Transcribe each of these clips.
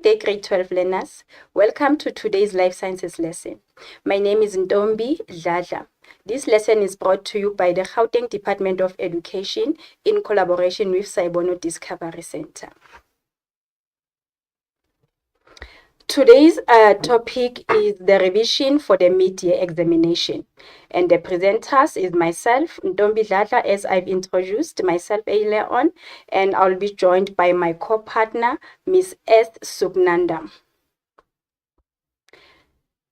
Good day, grade 12 learners. Welcome to today's Life Sciences lesson. My name is Ntombi Dladla. This lesson is brought to you by the Gauteng Department of Education in collaboration with Saibono Discovery Center. Today's topic is the revision for the mid-year examination. And the presenters is myself, Ntombi Dladla, as I've introduced myself earlier on, and I'll be joined by my co-partner, Ms. S. Sugnanda.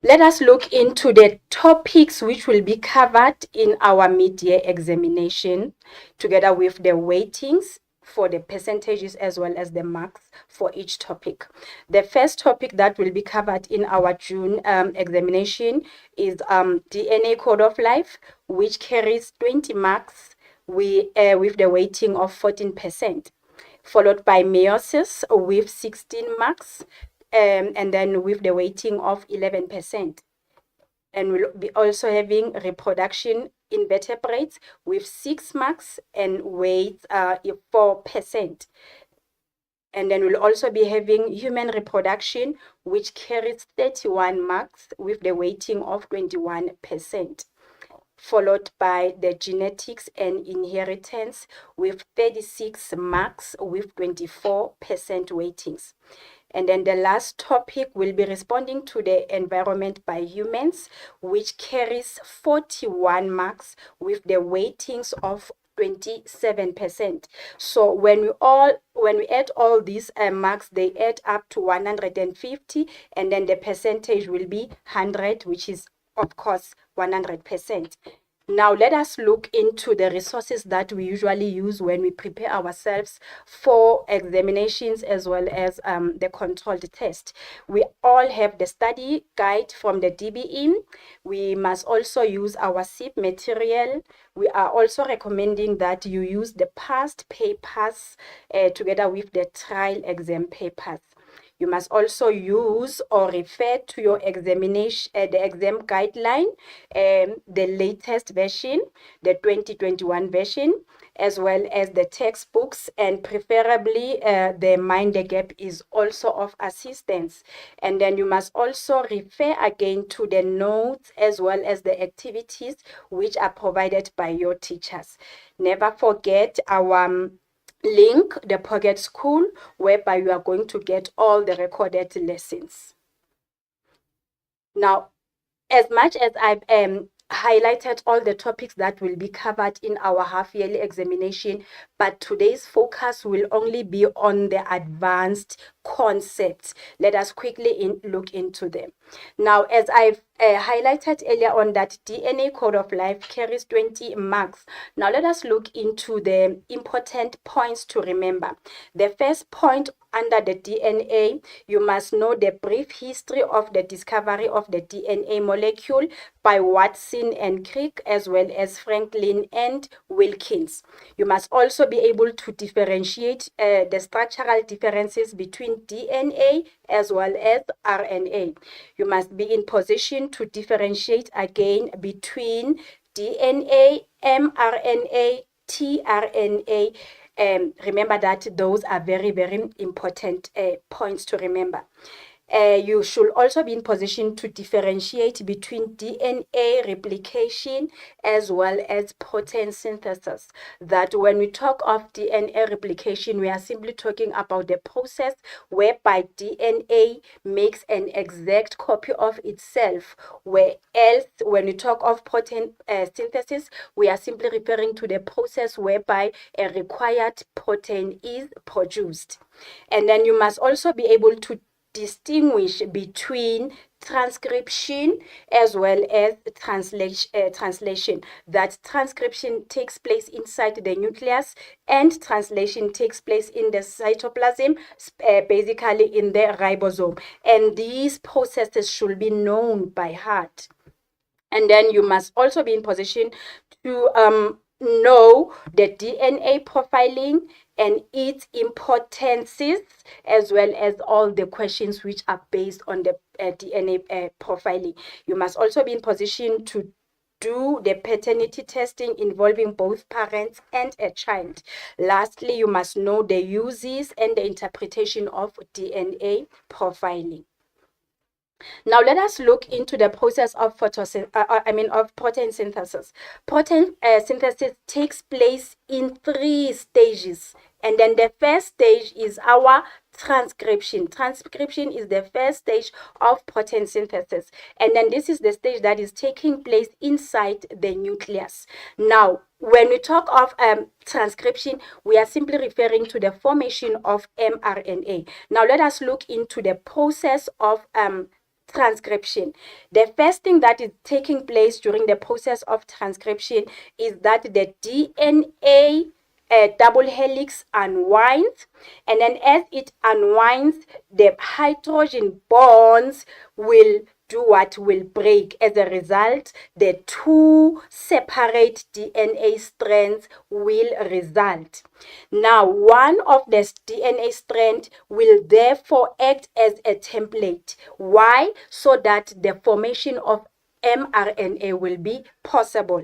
Let us look into the topics which will be covered in our mid-year examination, together with the weightings for the percentages as well as the marks for each topic. The first topic that will be covered in our June examination is DNA code of life, which carries 20 marks with the weighting of 14%, followed by meiosis with 16 marks, and then with the weighting of 11%. And we'll be also having reproduction invertebrates with 6 marks and weight 4%. And then we'll also be having human reproduction, which carries 31 marks with the weighting of 21%, followed by the genetics and inheritance with 36 marks with 24% weightings. And then the last topic will be responding to the environment by humans, which carries 41 marks with the weightings of 27%. So when we add all these marks, they add up to 150, and then the percentage will be 100, which is of course 100%. Now let us look into the resources that we usually use when we prepare ourselves for examinations as well as the controlled test. We all have the study guide from the DBE. We must also use our SIP material. We are also recommending that you use the past papers together with the trial exam papers. You must also use or refer to your examination, the exam guideline, the latest version, the 2021 version, as well as the textbooks, and preferably the Mind the Gap is also of assistance. And then you must also refer again to the notes as well as the activities which are provided by your teachers. Never forget our link, the Pocket School, whereby you are going to get all the recorded lessons. Now, as much as I've highlighted all the topics that will be covered in our half-yearly examination, but today's focus will only be on the advanced concepts. Let us quickly look into them. Now, as I've highlighted earlier on, that DNA code of life carries 20 marks. Now, let us look into the important points to remember. The first point under the DNA, you must know the brief history of the discovery of the DNA molecule by Watson and Crick, as well as Franklin and Wilkins. You must also be able to differentiate the structural differences between DNA as well as RNA. You must be in position to differentiate again between DNA, mRNA, tRNA. Remember that those are very, very important points to remember. You should also be in position to differentiate between DNA replication as well as protein synthesis. That when we talk of DNA replication, we are simply talking about the process whereby DNA makes an exact copy of itself, whereas when we talk of protein synthesis, we are simply referring to the process whereby a required protein is produced. And then you must also be able to distinguish between transcription as well as translation. That transcription takes place inside the nucleus and translation takes place in the cytoplasm, basically in the ribosome. And these processes should be known by heart. And then you must also be in position to know the DNA profiling and its importances, as well as all the questions which are based on the DNA profiling. You must also be in position to do the paternity testing involving both parents and a child. Lastly, you must know the uses and the interpretation of DNA profiling. Now let us look into the process of protein synthesis. Protein synthesis takes place in 3 stages. And then the first stage is our transcription. Transcription is the first stage of protein synthesis. And then this is the stage that is taking place inside the nucleus. Now, when we talk of transcription, we are simply referring to the formation of mRNA. Now, let us look into the process of transcription. The first thing that is taking place during the process of transcription is that the DNA double helix unwinds, and then as it unwinds, the hydrogen bonds will do what? Will break. As a result, the 2 separate DNA strands will result. Now, one of the DNA strands will therefore act as a template. Why? So that the formation of mRNA will be possible.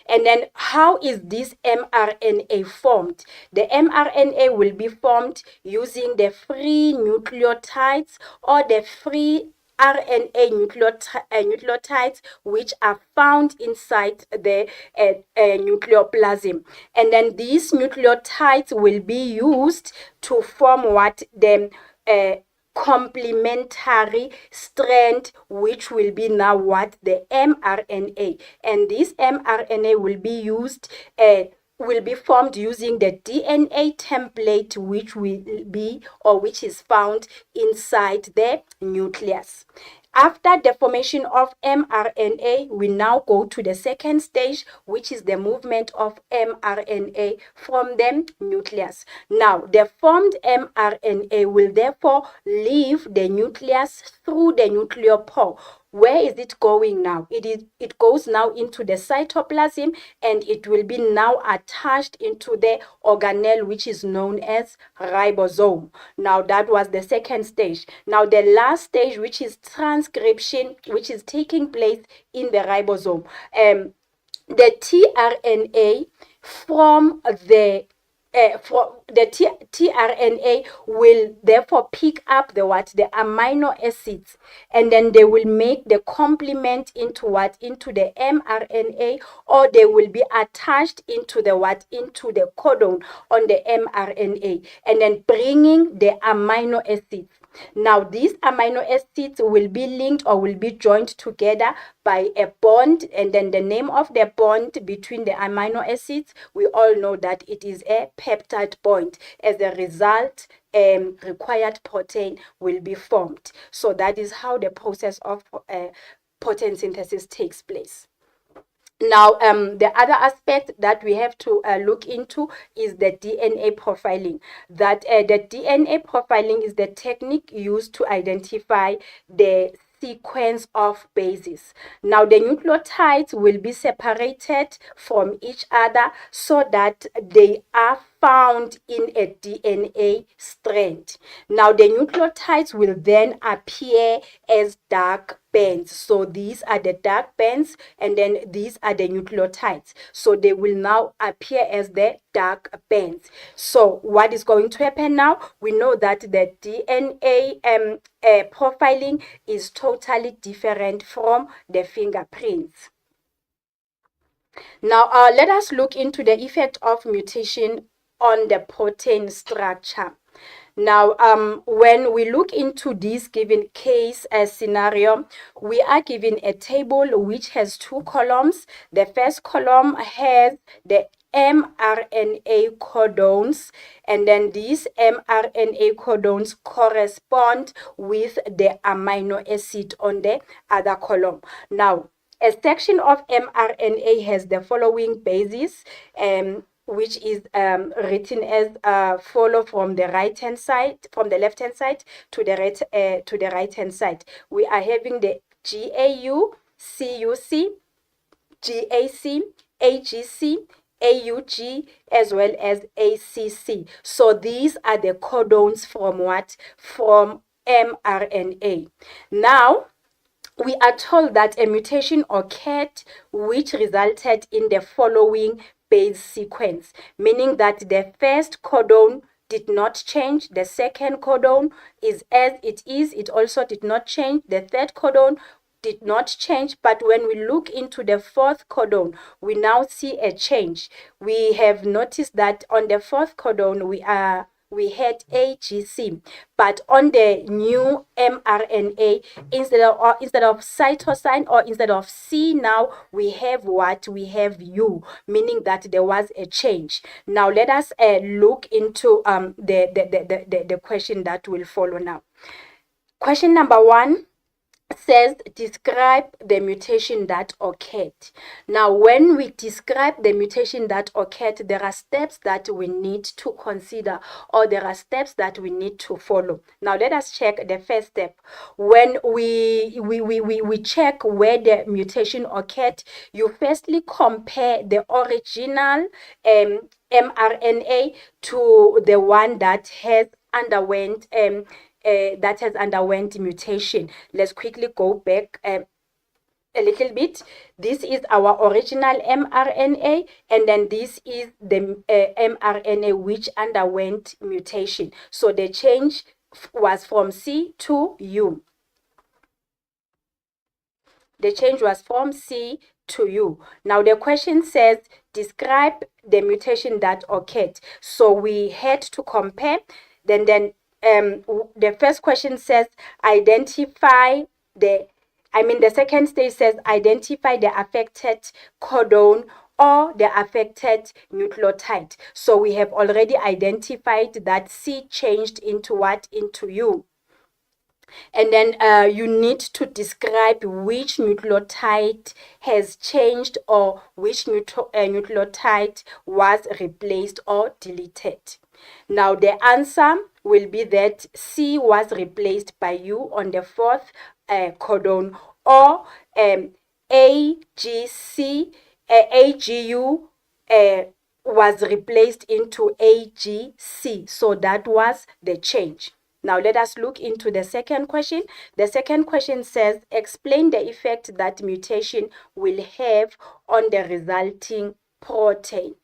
And then how is this mRNA formed? The mRNA will be formed using the free nucleotides or the free RNA nucleotides which are found inside the nucleoplasm. And then these nucleotides will be used to form what? The complementary strand, which will be now what? The mRNA. And this mRNA will be used will be formed using the DNA template, which will be or which is found inside the nucleus. After the formation of mRNA, we now go to the second stage, which is the movement of mRNA from the nucleus. Now, the formed mRNA will therefore leave the nucleus through the nucleopore. Where is it going now? It goes now into the cytoplasm, and it will be now attached into the organelle, which is known as ribosome. Now, that was the second stage. Now, the last stage, which is transcription, which is taking place in the ribosome. The tRNA from the tRNA will therefore pick up the amino acids, and then they will make the complement into the mRNA, or they will be attached into the codon on the mRNA, and then bringing the amino acids. Now, these amino acids will be linked or will be joined together by a bond, and then the name of the bond between the amino acids, we all know that it is a peptide bond. As a result, required protein will be formed. So that is how the process of protein synthesis takes place. Now, the other aspect that we have to look into is the DNA profiling. That the DNA profiling is the technique used to identify the sequence of bases. Now, the nucleotides will be separated from each other so that they are found in a DNA strand. Now, the nucleotides will then appear as dark bands. So these are the dark bands, and then these are the nucleotides. So they will now appear as the dark bands. So what is going to happen now? We know that the DNA profiling is totally different from the fingerprints. Now, let us look into the effect of mutation on the protein structure. Now, when we look into this given case scenario, we are given a table which has 2 columns. The first column has the mRNA codons, and then these mRNA codons correspond with the amino acid on the other column. Now, a section of mRNA has the following bases, which is written as follow from the right hand side, from the left hand side to the right hand side. We are having the GAU, CUC, GAC, AGC, AUG, as well as ACC. So these are the codons from what? From mRNA. Now, we are told that a mutation occurred which resulted in the following base sequence, meaning that the first codon did not change, the second codon is as it is, it also did not change, the third codon did not change, but when we look into the fourth codon, we now see a change. We have noticed that on the fourth codon, we had AGC, but on the new mRNA, instead of cytosine or instead of C, now we have what? We have U, meaning that there was a change. Now let us look into the question that will follow now. Question number 1 says describe the mutation that occurred. Now, when we describe the mutation that occurred, there are steps that we need to consider, or there are steps that we need to follow. Now, let us check the first step. When we check where the mutation occurred, you firstly compare the original mRNA to the one that has underwent mutation. Let's quickly go back a little bit. This is our original mRNA, and then this is the mRNA which underwent mutation. So the change was from C to U. The change was from C to U. Now the question says describe the mutation that occurred. So we had to compare. Then the first question says identify the second stage says identify the affected codon or the affected nucleotide. So we have already identified that C changed into what? Into U. And then you need to describe which nucleotide has changed or which nucleotide was replaced or deleted. Now the answer will be that C was replaced by U on the fourth codon, or AGU was replaced into AGC. So that was the change. Now let us look into the second question. The second question says, explain the effect that mutation will have on the resulting protein.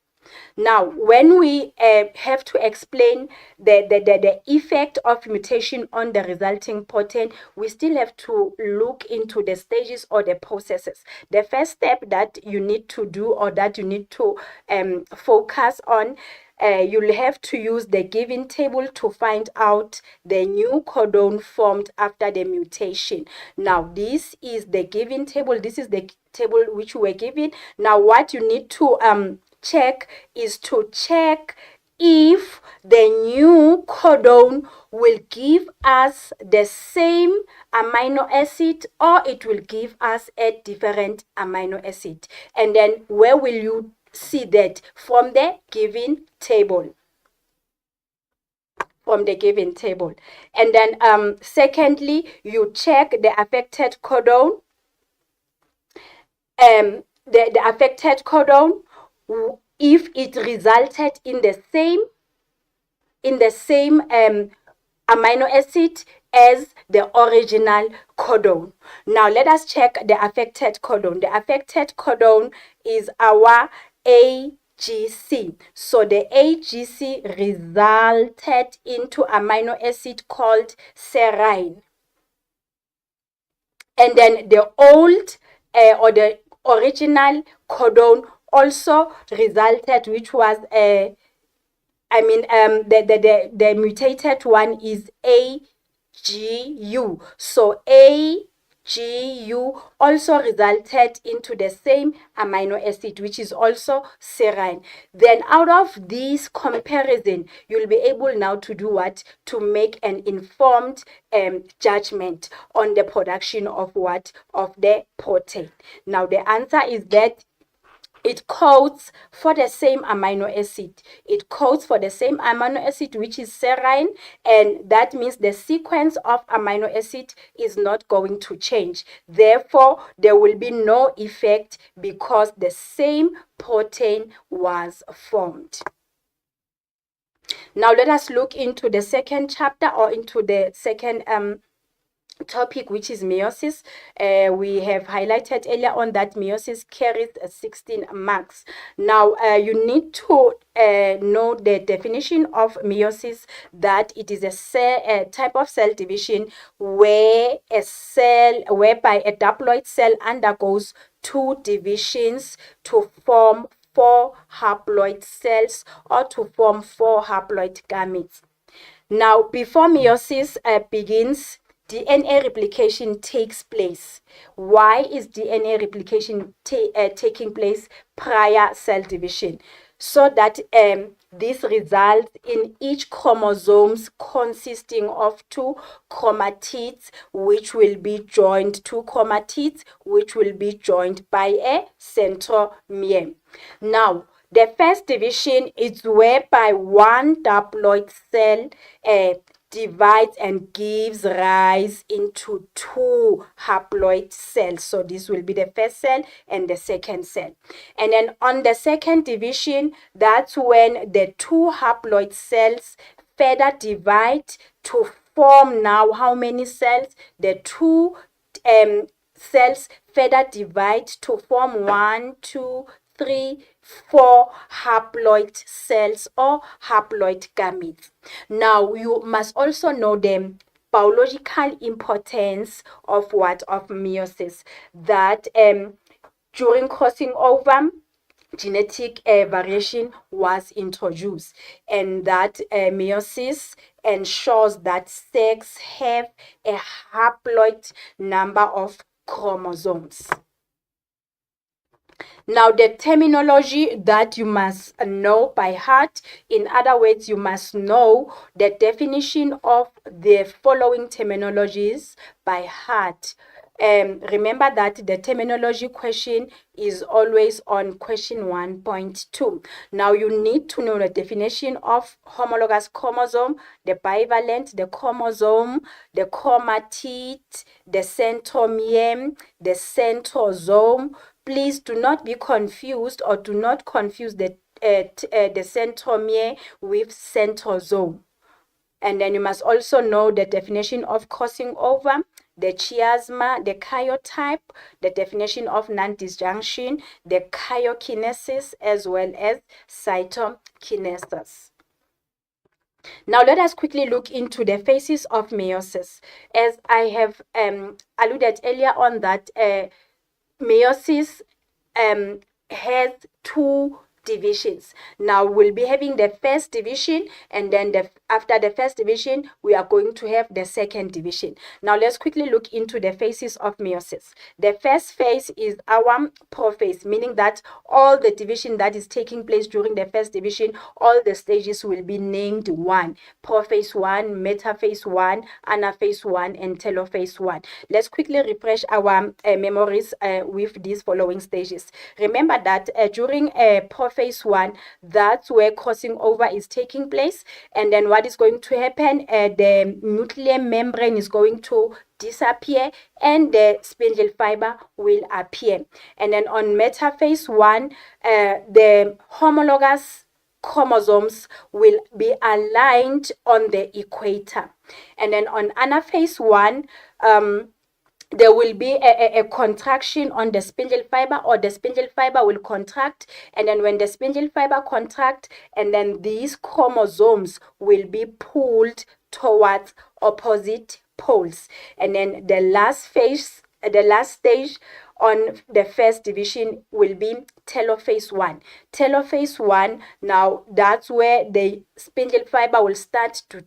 Now, when we have to explain the effect of mutation on the resulting protein, we still have to look into the stages or the processes. The first step that you need to do, or that you need to focus on, you'll have to use the given table to find out the new codon formed after the mutation. Now, this is the given table. This is the table which we were given. Now, what you need to check is to check if the new codon will give us the same amino acid or it will give us a different amino acid. And then where will you see that? From the given table. From the given table. And then secondly, you check the affected codon. The affected codon, if it resulted in the same amino acid as the original codon. Now let us check the affected codon. The affected codon is our AGC. So the AGC resulted into amino acid called serine. And then the old or the original codon also resulted, which was the mutated one is AGU. So AGU also resulted into the same amino acid, which is also serine. Then out of this comparison, you'll be able now to do what? To make an informed judgment on the production of what? Of the protein. Now the answer is that it codes for the same amino acid. It codes for the same amino acid, which is serine, and that means the sequence of amino acid is not going to change. Therefore, there will be no effect because the same protein was formed. Now let us look into the second chapter, or into the second topic, which is meiosis. We have highlighted earlier on that meiosis carries 16 marks. Now you need to know the definition of meiosis, that it is a type of cell division where whereby a diploid cell undergoes 2 divisions to form 4 haploid cells or to form 4 haploid gametes. Now, before meiosis begins, DNA replication takes place. Why is DNA replication taking place prior cell division? So that this results in each chromosomes consisting of 2 chromatids, which will be joined, 2 chromatids, which will be joined by a centromere. Now, the first division is whereby one diploid cell divides and gives rise into 2 haploid cells. So this will be the first cell and the second cell. And then on the second division, that's when the 2 haploid cells further divide to form now how many cells? The 2 cells further divide to form 1, 2, 3, 4 haploid cells or haploid gametes. Now, you must also know the biological importance of what? Of meiosis. That during crossing over, genetic variation was introduced, and that meiosis ensures that sex have a haploid number of chromosomes. Now, the terminology that you must know by heart, in other words, you must know the definition of the following terminologies by heart. Remember that the terminology question is always on question 1.2. Now you need to know the definition of homologous chromosome, the bivalent, the chromosome, the chromatid, the centromere, the centrosome. Please do not be confused, or do not confuse the centromere with centrosome. And then you must also know the definition of crossing over, the chiasma, the karyotype, the definition of non-disjunction, the karyokinesis, as well as cytokinesis. Now let us quickly look into the phases of meiosis. As I have alluded earlier on, that meiosis has 2 divisions. Now we'll be having the first division, and then after the first division we are going to have the second division. Now let's quickly look into the phases of meiosis. The first phase is our prophase, meaning that all the division that is taking place during the first division, all the stages will be named 1: prophase 1, metaphase 1, anaphase 1, and telophase 1. Let's quickly refresh our memories with these following stages. Remember that during prophase 1, that's where crossing over is taking place, and then what is going to happen? The nuclear membrane is going to disappear and the spindle fiber will appear. And then on metaphase 1, the homologous chromosomes will be aligned on the equator. And then on anaphase 1, there will be a contraction on the spindle fiber, or the spindle fiber will contract, and then when the spindle fiber contract, and then these chromosomes will be pulled towards opposite poles. And then the last phase, the last stage on the first division will be telophase 1. Telophase 1, now that's where the spindle fiber will start to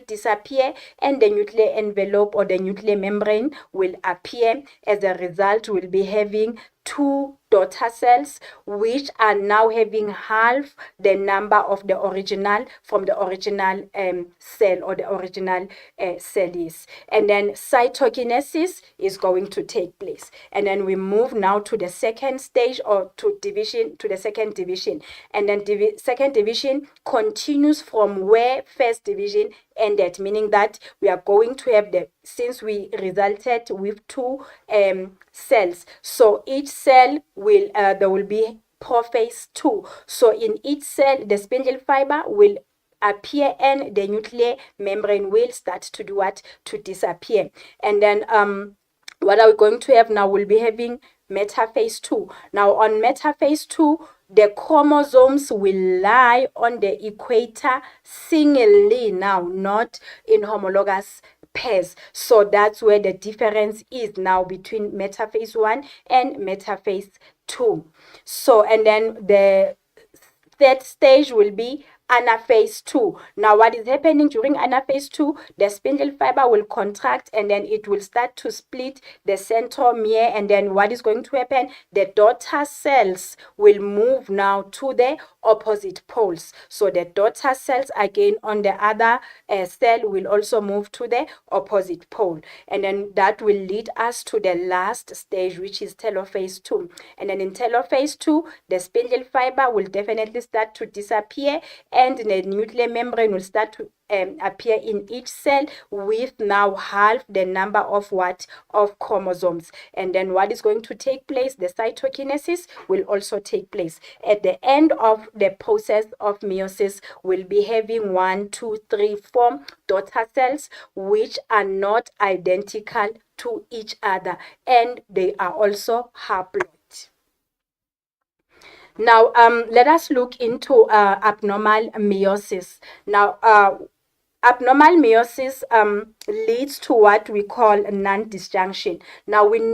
disappear, and the nuclear envelope or the nuclear membrane will appear. As a result, we'll be having 2 daughter cells, which are now having half the number of the original from the original cell, or the original cell is. And then cytokinesis is going to take place. And then we move now to the second stage, or to the second division. And then second division continues from where first division ended, meaning that we are going to have since we resulted with 2 cells, so each cell will there will be prophase 2. So in each cell, the spindle fiber will appear, and the nuclear membrane will start to do what? To disappear. And then what are we going to have now? We'll be having metaphase 2. Now on metaphase 2, the chromosomes will lie on the equator singly now, not in homologous pairs. So that's where the difference is now between metaphase 1 and metaphase 2. So, and then the third stage will be anaphase 2. Now, what is happening during anaphase 2? The spindle fiber will contract and then it will start to split the centromere. And then what is going to happen? The daughter cells will move now to the opposite poles. So the daughter cells again on the other cell will also move to the opposite pole. And then that will lead us to the last stage, which is telophase 2. And then in telophase 2, the spindle fiber will definitely start to disappear, and the nuclear membrane will start to appear in each cell with now half the number of chromosomes. And then what is going to take place? The cytokinesis will also take place. At the end of the process of meiosis, we'll be having 1, 2, 3, 4 daughter cells which are not identical to each other, and they are also haploid. Now, let us look into abnormal meiosis. Now, abnormal meiosis leads to what we call non-disjunction. Now, you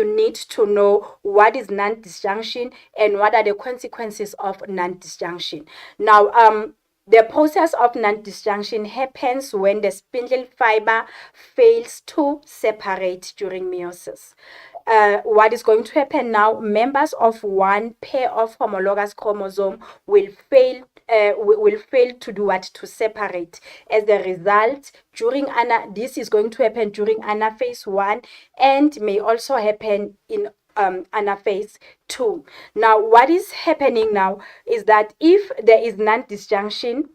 need to know what is non-disjunction and what are the consequences of non-disjunction. Now, the process of non-disjunction happens when the spindle fiber fails to separate during meiosis. What is going to happen now? Members of one pair of homologous chromosome will fail to do what? To separate. As a result, this is going to happen during anaphase 1 and may also happen in anaphase 2. Now, what is happening now is that if there is non-disjunction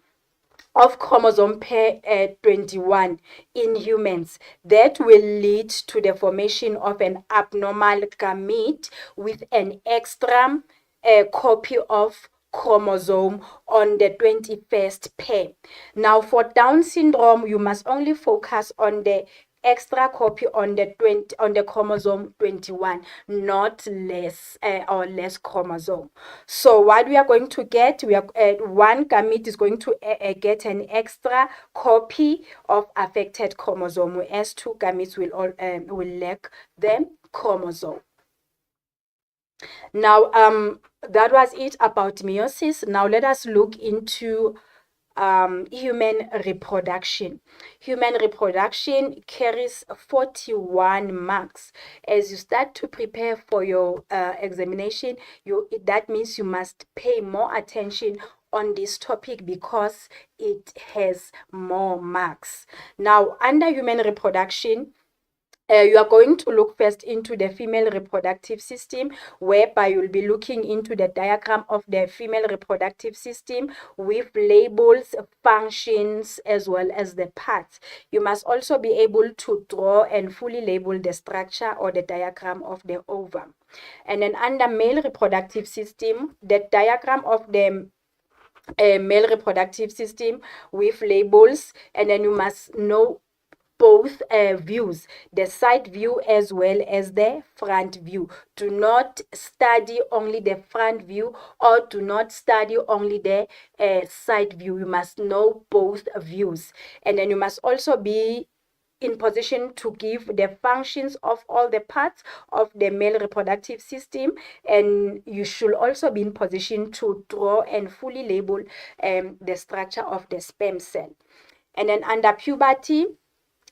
of chromosome pair 21 in humans, that will lead to the formation of an abnormal gamete with an extra copy of chromosome on the 21st pair. Now, for Down syndrome, you must only focus on the extra copy on the chromosome 21, not less or less chromosome. So what we are going to get, one gamete is going to get an extra copy of affected chromosome, whereas two gametes will lack the chromosome. Now, that was it about meiosis. Now let us look into human reproduction. Human reproduction carries 41 marks. As you start to prepare for your examination, that means you must pay more attention on this topic because it has more marks. Now, under human reproduction, you are going to look first into the female reproductive system, whereby you'll be looking into the diagram of the female reproductive system with labels, functions, as well as the parts. You must also be able to draw and fully label the structure or the diagram of the ovum. And then under male reproductive system, the diagram of the male reproductive system with labels, and then you must know both views, the side view as well as the front view. Do not study only the front view or do not study only the side view. You must know both views. And then you must also be in position to give the functions of all the parts of the male reproductive system, and you should also be in position to draw and fully label the structure of the sperm cell. And then under puberty,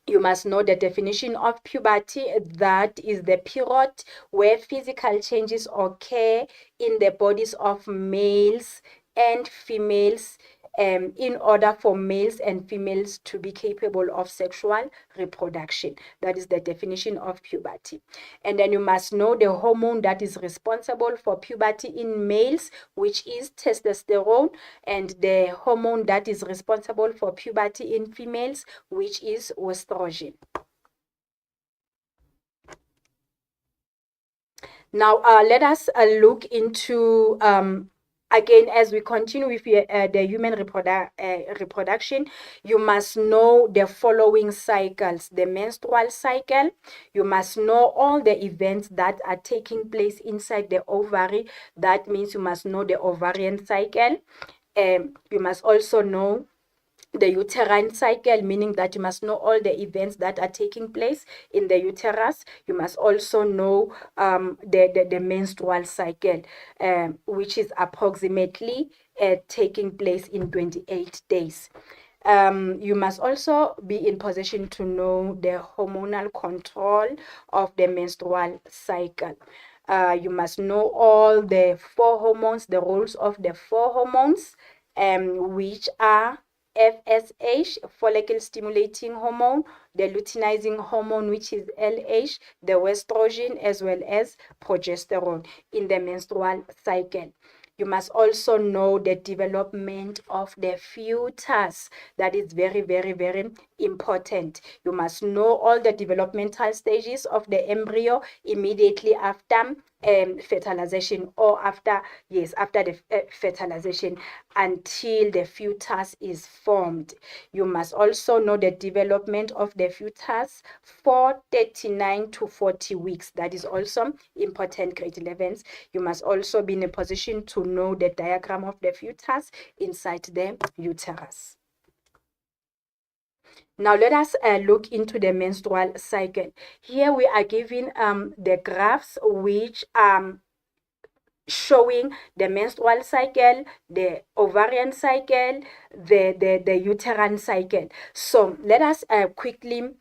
you must know the definition of puberty. That is the period where physical changes occur in the bodies of males and females in order for males and females to be capable of sexual reproduction. That is the definition of puberty. And then you must know the hormone that is responsible for puberty in males, which is testosterone, and the hormone that is responsible for puberty in females, which is estrogen. Now, let us look into Again, as we continue with the human reproduction, you must know the following cycles: the menstrual cycle. You must know all the events that are taking place inside the ovary. That means you must know the ovarian cycle. You must also know the uterine cycle, meaning that you must know all the events that are taking place in the uterus. You must also know the menstrual cycle, which is approximately taking place in 28 days. You must also be in position to know the hormonal control of the menstrual cycle. You must know all the four hormones, the roles of the four hormones, which are FSH, follicle stimulating hormone, the luteinizing hormone, which is LH, the estrogen, as well as progesterone in the menstrual cycle. You must also know the development of the fetus. That is very, very, very important. You must know all the developmental stages of the embryo immediately after fertilization, or after the fertilization, until the fetus is formed. You must also know the development of the fetus for 39 to 40 weeks. That is also important, grade 11s. You must also be in a position to know the diagram of the fetus inside the uterus. Now let us look into the menstrual cycle. Here we are given the graphs which showing the menstrual cycle, the ovarian cycle, the uterine cycle. So let us quickly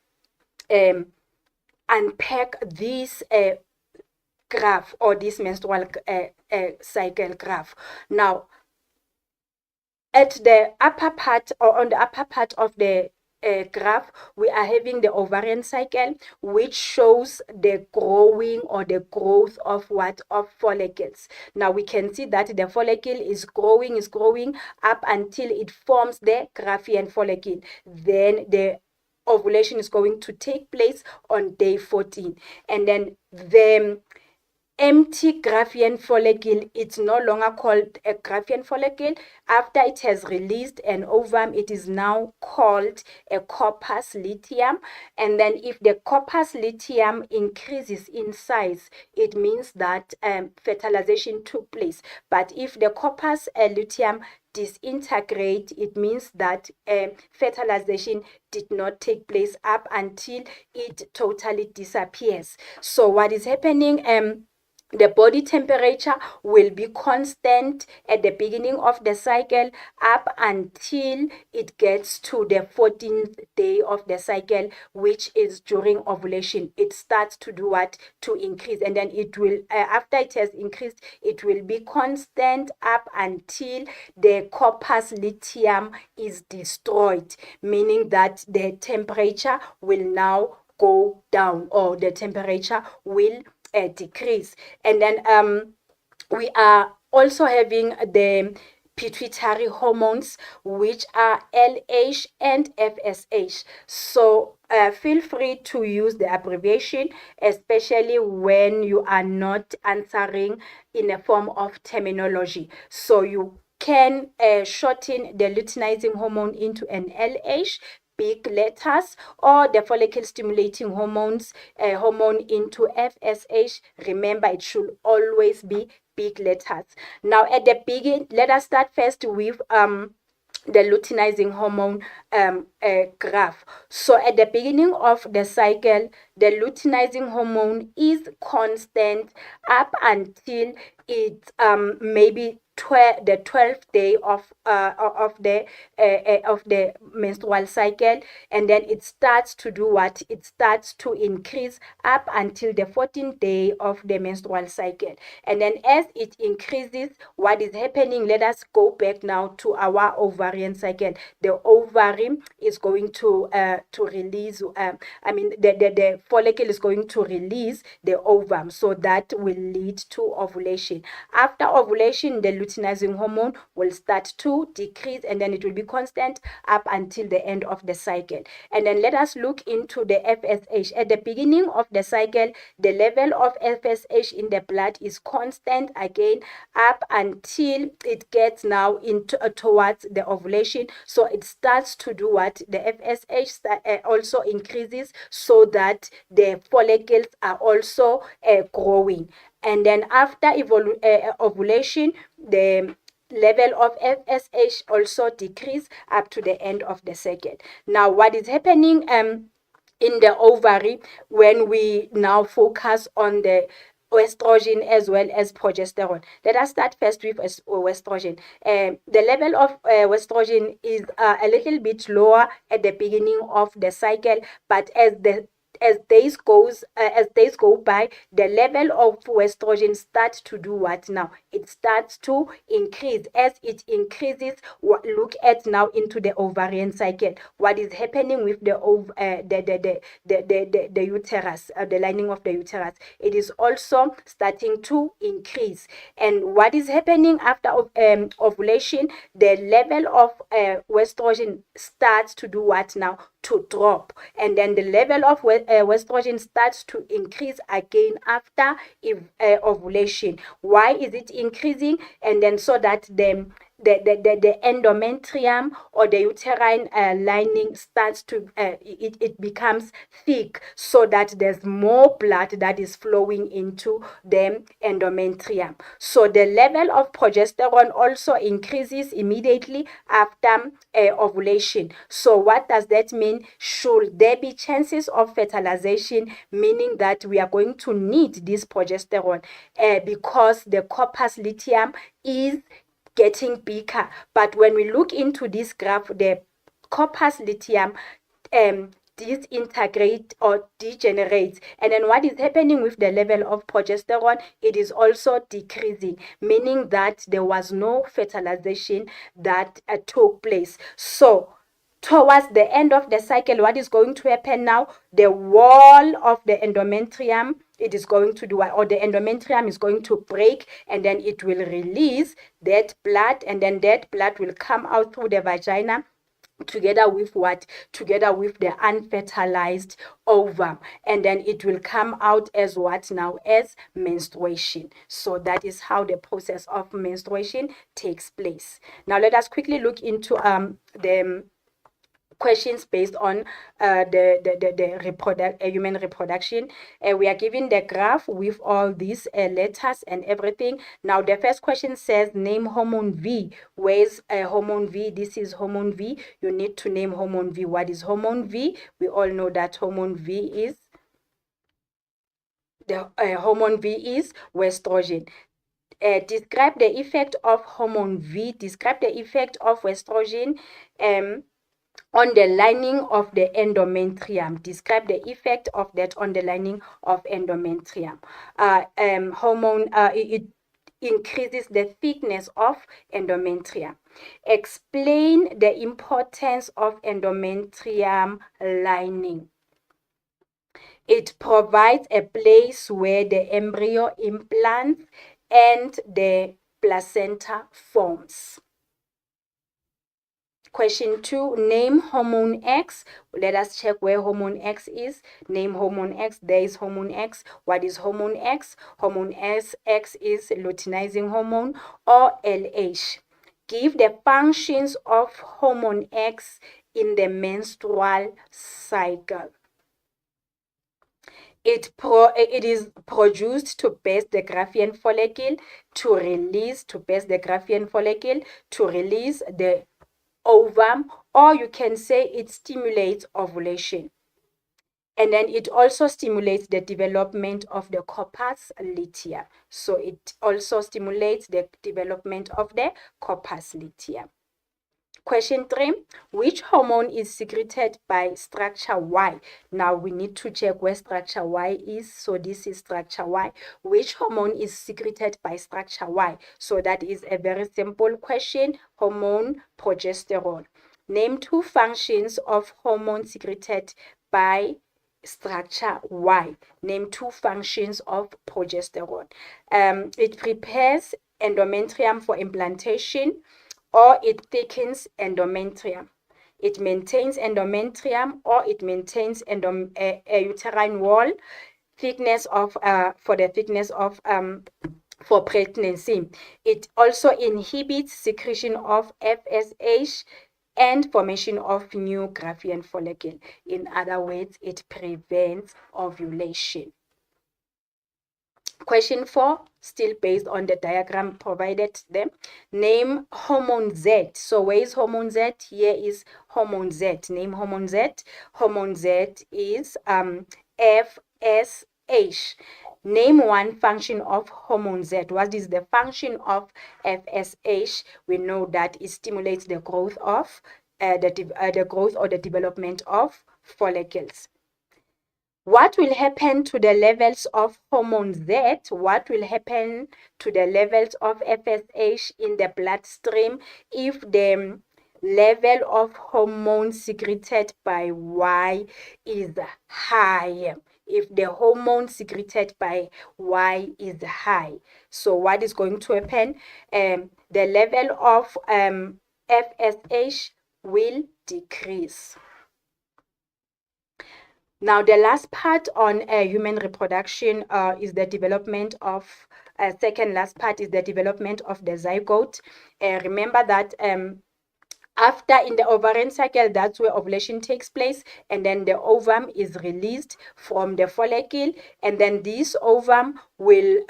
unpack this graph, or this menstrual cycle graph. Now, at the upper part, or on the upper part of the graph, we are having the ovarian cycle, which shows the growing or the growth of follicles. Now we can see that the follicle is growing up until it forms the Graafian follicle. Then the ovulation is going to take place on day 14, and then the empty Graafian follicle, it's no longer called a Graafian follicle. After it has released an ovum, it is now called a corpus luteum. And then if the corpus luteum increases in size, it means that fertilization took place. But if the corpus luteum disintegrate, it means that fertilization did not take place up until it totally disappears. So what is happening? The body temperature will be constant at the beginning of the cycle up until it gets to the 14th day of the cycle, which is during ovulation. It starts to do what? To increase, and then it will, after it has increased, it will be constant up until the corpus luteum is destroyed, meaning that the temperature will now go down, or the temperature will decrease. And then we are also having the pituitary hormones, which are LH and FSH. So feel free to use the abbreviation, especially when you are not answering in a form of terminology. So you can shorten the luteinizing hormone into an LH, big letters, or the follicle stimulating hormones hormone into FSH. Remember, it should always be big letters. Now at the beginning, let us start first with the luteinizing hormone graph. So at the beginning of the cycle, the luteinizing hormone is constant up until it maybe the 12th day of the menstrual cycle, and then it starts to do what? It starts to increase up until the 14th day of the menstrual cycle. And then as it increases, what is happening? Let us go back now to our ovarian cycle. The ovary is going to release, the follicle is going to release the ovum, so that will lead to ovulation. ovulation. After ovulation, the luteinizing hormone will start to decrease, and then it will be constant up until the end of the cycle. And then let us look into the FSH. At the beginning of the cycle, the level of FSH in the blood is constant again up until it gets now into towards the ovulation. So it starts to do what? The FSH also increases so that the follicles are also growing. And then after ovulation, the level of FSH also decrease up to the end of the cycle. Now, what is happening in the ovary when we now focus on the estrogen as well as progesterone? Let us start first with estrogen. The level of estrogen is a little bit lower at the beginning of the cycle, but as days go by, the level of estrogen starts to do what now? It starts to increase. As it increases, look at now into the ovarian cycle. What is happening with the uterus, the lining of the uterus? It is also starting to increase. And what is happening after ovulation? The level of estrogen starts to do what now? To drop. And then the level of estrogen starts to increase again after ovulation. Why is it increasing? And then so that the endometrium or the uterine lining starts to it becomes thick, so that there's more blood that is flowing into the endometrium. So the level of progesterone also increases immediately after ovulation. So what does that mean? Should there be chances of fertilization, meaning that we are going to need this progesterone because the corpus luteum is getting bigger. But when we look into this graph, the corpus luteum disintegrate or degenerates. And then what is happening with the level of progesterone? It is also decreasing, meaning that there was no fertilization that took place. So towards the end of the cycle, what is going to happen now? The wall of the endometrium, it is going to do, or the endometrium is going to break, and then it will release that blood, and then that blood will come out through the vagina together with what? Together with the unfertilized ovum, and then it will come out as what now? As menstruation. So that is how the process of menstruation takes place. Now let us quickly look into the questions based on the human reproduction. We are given the graph with all these letters and everything. Now the first question says name hormone V. Where's hormone V? This is hormone V. You need to name hormone V. What is hormone V? We all know that hormone V is hormone V is estrogen. Describe the effect of hormone V. Describe the effect of estrogen on the lining of the endometrium. Describe the effect of that on the lining of endometrium. It increases the thickness of endometrium. Explain the importance of endometrium lining. It provides a place where the embryo implants and the placenta forms. Question 2, name hormone X. Let us check where hormone X is. Name hormone X. There is hormone X. What is hormone X? Hormone X is luteinizing hormone, or LH. Give the functions of hormone X in the menstrual cycle. It is produced to burst the Graafian follicle, to release the ovum, or you can say it stimulates ovulation. And then it also stimulates the development of the corpus luteum. So it also stimulates the development of the corpus luteum. Question 3, which hormone is secreted by structure Y? Now we need to check where structure Y is. So this is structure Y. Which hormone is secreted by structure Y? So that is a very simple question. Hormone progesterone. Name 2 functions of hormone secreted by structure Y. Name 2 functions of progesterone. It prepares endometrium for implantation, or it thickens endometrium. It maintains endometrium, or it maintains a uterine wall thickness of for the thickness of for pregnancy. It also inhibits secretion of FSH and formation of new Graafian follicle. In other words, it prevents ovulation. Question 4, still based on the diagram provided there. Name hormone Z. So where is hormone Z? Here is hormone Z. Name hormone Z. Hormone Z is FSH. Name 1 function of hormone Z. What is the function of FSH? We know that it stimulates the growth of the growth or the development of follicles. What will happen to the levels of hormone Z? What will happen to the levels of FSH in the bloodstream if the level of hormone secreted by Y is high? If the hormone secreted by Y is high. So what is going to happen? The level of FSH will decrease. Now, the last part on human reproduction is the development of, second last part is the development of the zygote. Remember that after in the ovarian cycle, that's where ovulation takes place, and then the ovum is released from the follicle, and then this ovum will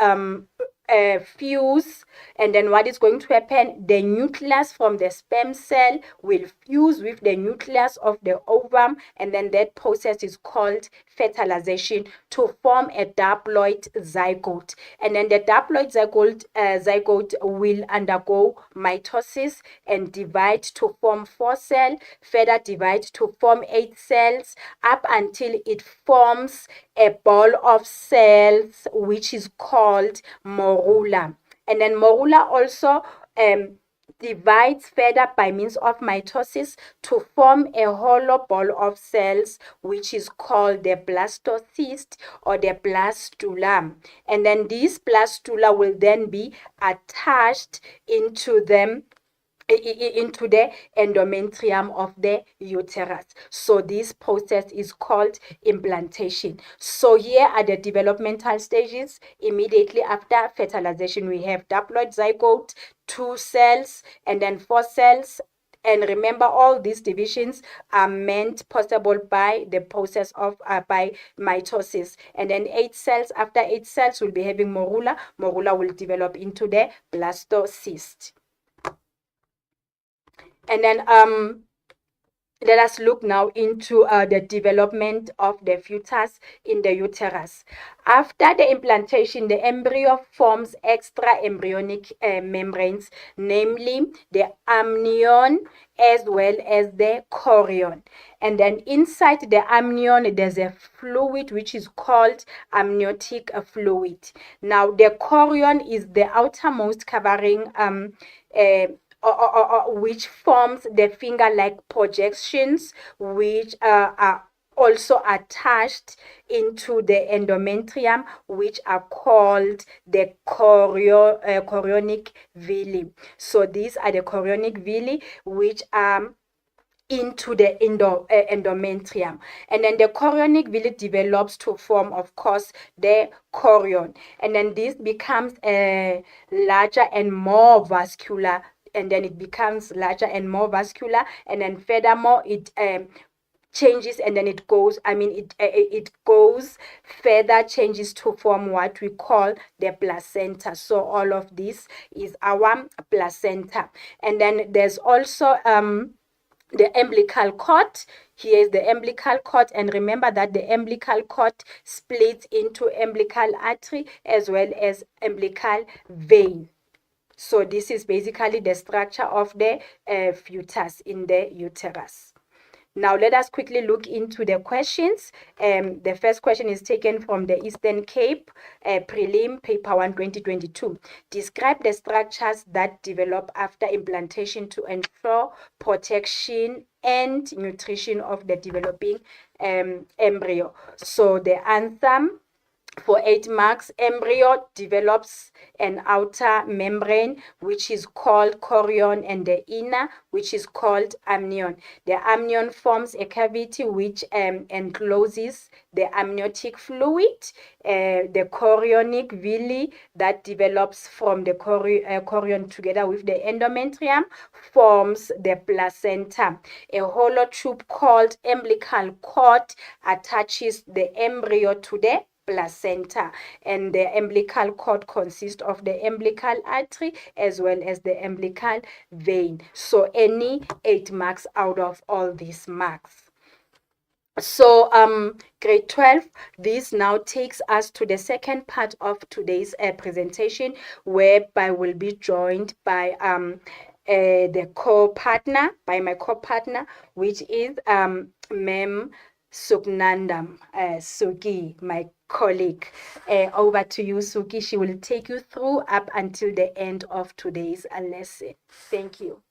fuse, and then what is going to happen? The nucleus from the sperm cell will fuse with the nucleus of the ovum, and then that process is called fertilization to form a diploid zygote. And then the diploid zygote will undergo mitosis and divide to form 4 cells, further divide to form 8 cells, up until it forms a ball of cells which is called morula. And then morula also divides further by means of mitosis to form a hollow ball of cells which is called the blastocyst or the blastula. And then this blastula will then be attached into the endometrium of the uterus. So this process is called implantation. So here are the developmental stages. Immediately after fertilization, we have diploid zygote, 2 cells, and then 4 cells. And remember, all these divisions are meant possible by the process of by mitosis. And then 8 cells, after 8 cells, we'll be having morula. Morula will develop into the blastocyst. And then let us look now into the development of the fetus in the uterus. After the implantation, the embryo forms extra embryonic membranes, namely the amnion as well as the chorion. And then inside the amnion, there's a fluid which is called amniotic fluid. Now, the chorion is the outermost covering which forms the finger-like projections, which are also attached into the endometrium, which are called the chorionic villi. So these are the chorionic villi, which are into the endometrium. And then the chorionic villi develops to form, of course, the chorion. And then this becomes larger and more vascular, and then it becomes larger and more vascular, and then furthermore it changes, and then it goes, it goes further, changes to form what we call the placenta. So all of this is our placenta. And then there's also the umbilical cord. Here is the umbilical cord, and remember that the umbilical cord splits into umbilical artery as well as umbilical vein. So this is basically the structure of the fetus in the uterus. Now let us quickly look into the questions. The first question is taken from the Eastern Cape Prelim Paper 1 2022. Describe the structures that develop after implantation to ensure protection and nutrition of the developing embryo. So the answer for 8 marks, embryo develops an outer membrane which is called chorion and the inner which is called amnion. The amnion forms a cavity which encloses the amniotic fluid. The chorionic villi that develops from the chorion together with the endometrium forms the placenta. A hollow tube called umbilical cord attaches the embryo to the placenta, and the umbilical cord consists of the umbilical artery as well as the umbilical vein. So any 8 marks out of all these marks. So grade 12, this now takes us to the second part of today's presentation, whereby we'll be joined by my co-partner, which is Mem Sugnandam Suki, my colleague. Over to you, Suki. She will take you through up until the end of today's lesson. Thank you.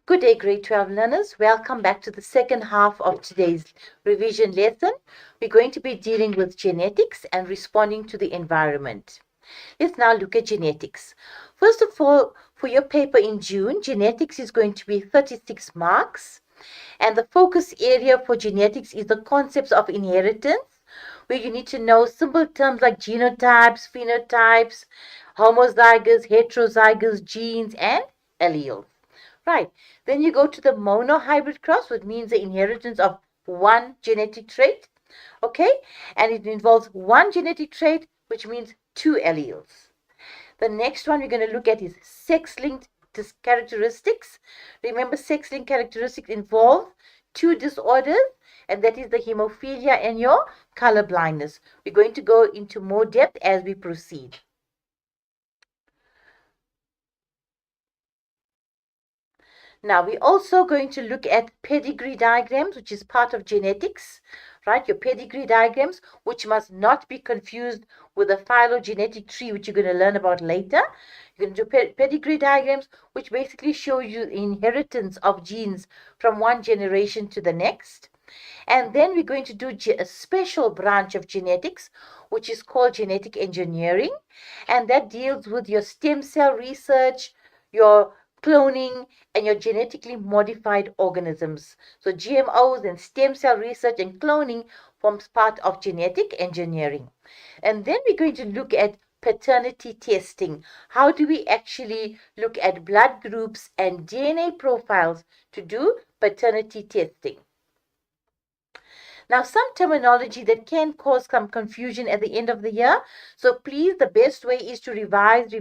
Good day, grade 12 learners. Welcome back to the second half of today's revision lesson. We're going to be dealing with genetics and responding to the environment. Let's now look at genetics. First of all, for your paper in June, genetics is going to be 36 marks. And the focus area for genetics is the concepts of inheritance, where you need to know simple terms like genotypes, phenotypes, homozygous, heterozygous, genes, and alleles. Right. Then you go to the monohybrid cross, which means the inheritance of one genetic trait. Okay. And it involves one genetic trait, which means two alleles. The next one we're going to look at is sex-linked characteristics. Remember, sex-linked characteristics involve two disorders, and that is the hemophilia and your color blindness. We're going to go into more depth as we proceed. Now, we're also going to look at pedigree diagrams, which is part of genetics, right? Your pedigree diagrams, which must not be confused with a phylogenetic tree, which you're going to learn about later. You're going to do pedigree diagrams, which basically show you the inheritance of genes from one generation to the next. And then we're going to do a special branch of genetics, which is called genetic engineering. And that deals with your stem cell research, your cloning, and your genetically modified organisms. So GMOs and stem cell research and cloning forms part of genetic engineering. And then we're going to look at paternity testing. How do we actually look at blood groups and DNA profiles to do paternity testing? Now, some terminology that can cause some confusion at the end of the year. So please, the best way is to revise,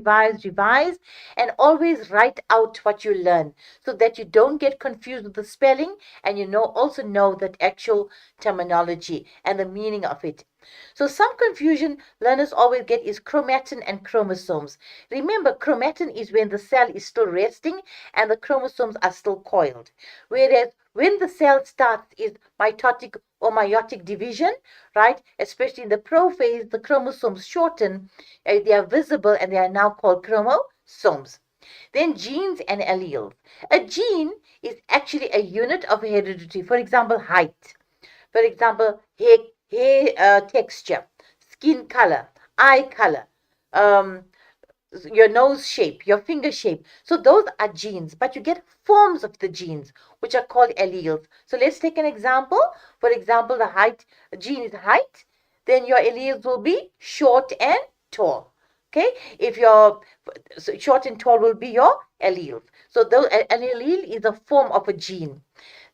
and always write out what you learn so that you don't get confused with the spelling, and you also know that actual terminology and the meaning of it. So some confusion learners always get is chromatin and chromosomes. Remember, chromatin is when the cell is still resting and the chromosomes are still coiled. Whereas when the cell starts is mitotic or meiotic division, right? Especially in the prophase, the chromosomes shorten, they are visible, and they are now called chromosomes. Then genes and alleles. A gene is actually a unit of heredity. For example, height. For example, hair texture, skin color, eye color, your nose shape, your finger shape. So those are genes, but you get forms of the genes, which are called alleles. So let's take an example. For example, the height gene is height, then your alleles will be short and tall. Okay, if you're short and tall will be your alleles. So an allele is a form of a gene.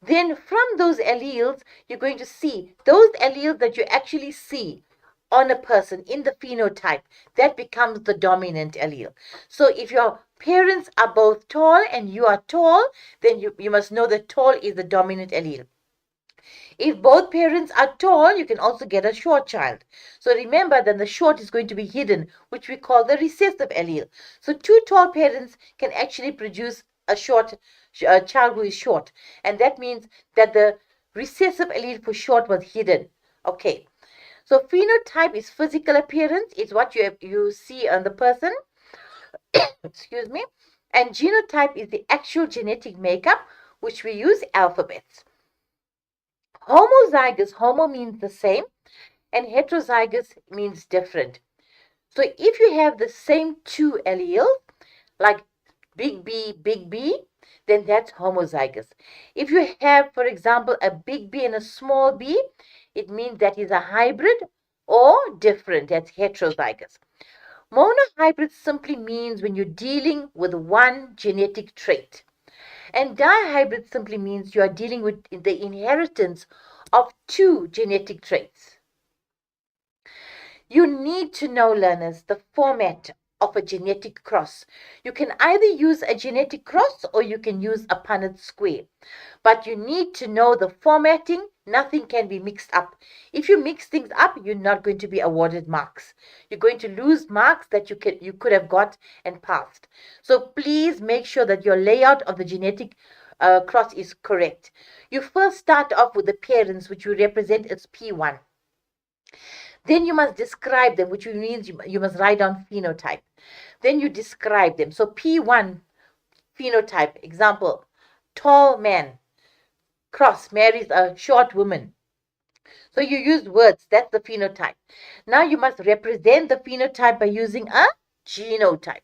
Then from those alleles, you're going to see those alleles that you actually see on a person in the phenotype, that becomes the dominant allele. So if your parents are both tall and you are tall, then you must know that tall is the dominant allele. If both parents are tall, you can also get a short child. So remember, then the short is going to be hidden, which we call the recessive allele. So two tall parents can actually produce a child who is short. And that means that the recessive allele for short was hidden. Okay. So phenotype is physical appearance. It's what you see on the person. Excuse me. And genotype is the actual genetic makeup, which we use alphabets. Homozygous, homo means the same, and heterozygous means different. So if you have the same two alleles, like big B, then that's homozygous. If you have, for example, a big B and a small b, it means that is a hybrid or different. That's heterozygous. Monohybrid simply means when you're dealing with one genetic trait. And dihybrid simply means you are dealing with the inheritance of two genetic traits. You need to know, learners, the format of a genetic cross. You can either use a genetic cross or you can use a Punnett square. But you need to know the formatting. Nothing can be mixed up. If you mix things up, you're not going to be awarded marks. You're going to lose marks that you could have got and passed. So please make sure that your layout of the genetic cross is correct. You first start off with the parents, which you represent as P1. Then you must describe them, which means you must write down phenotype. Then you describe them. So P1 phenotype, example, tall man cross marries a short woman. So you use words, that's the phenotype. Now you must represent the phenotype by using a genotype.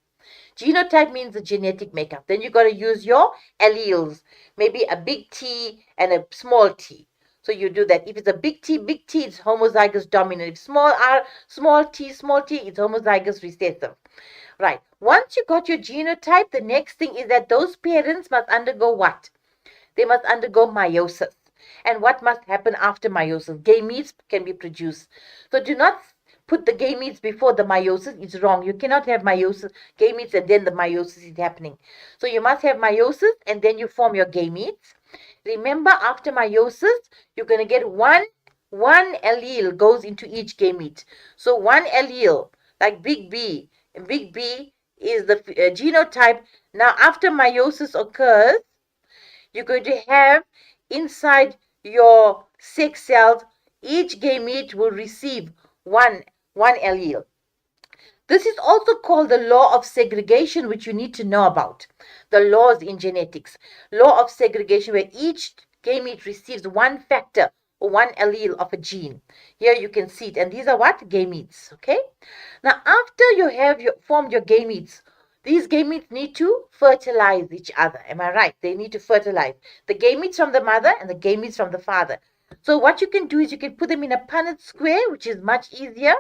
Genotype means the genetic makeup. Then you got to use your alleles, maybe a big T and a small t. So you do that. If it's a big T, it's homozygous dominant. If small r, small t, it's homozygous recessive. Right. Once you got your genotype, the next thing is that those parents must undergo what? They must undergo meiosis. And what must happen after meiosis? Gametes can be produced. So do not put the gametes before the meiosis. It's wrong. You cannot have meiosis, gametes, and then the meiosis is happening. So you must have meiosis and then you form your gametes. Remember, after meiosis, you're going to get one allele goes into each gamete. So one allele, like big B is the genotype. Now, after meiosis occurs, you're going to have inside your sex cells, each gamete will receive one allele. This is also called the law of segregation, which you need to know about. The laws in genetics. Law of segregation, where each gamete receives one factor or one allele of a gene. Here you can see it. And these are what? Gametes. Okay? Now, after you have formed your gametes, these gametes need to fertilize each other. Am I right? They need to fertilize. The gametes from the mother and the gametes from the father. So what you can do is you can put them in a Punnett square, which is much easier,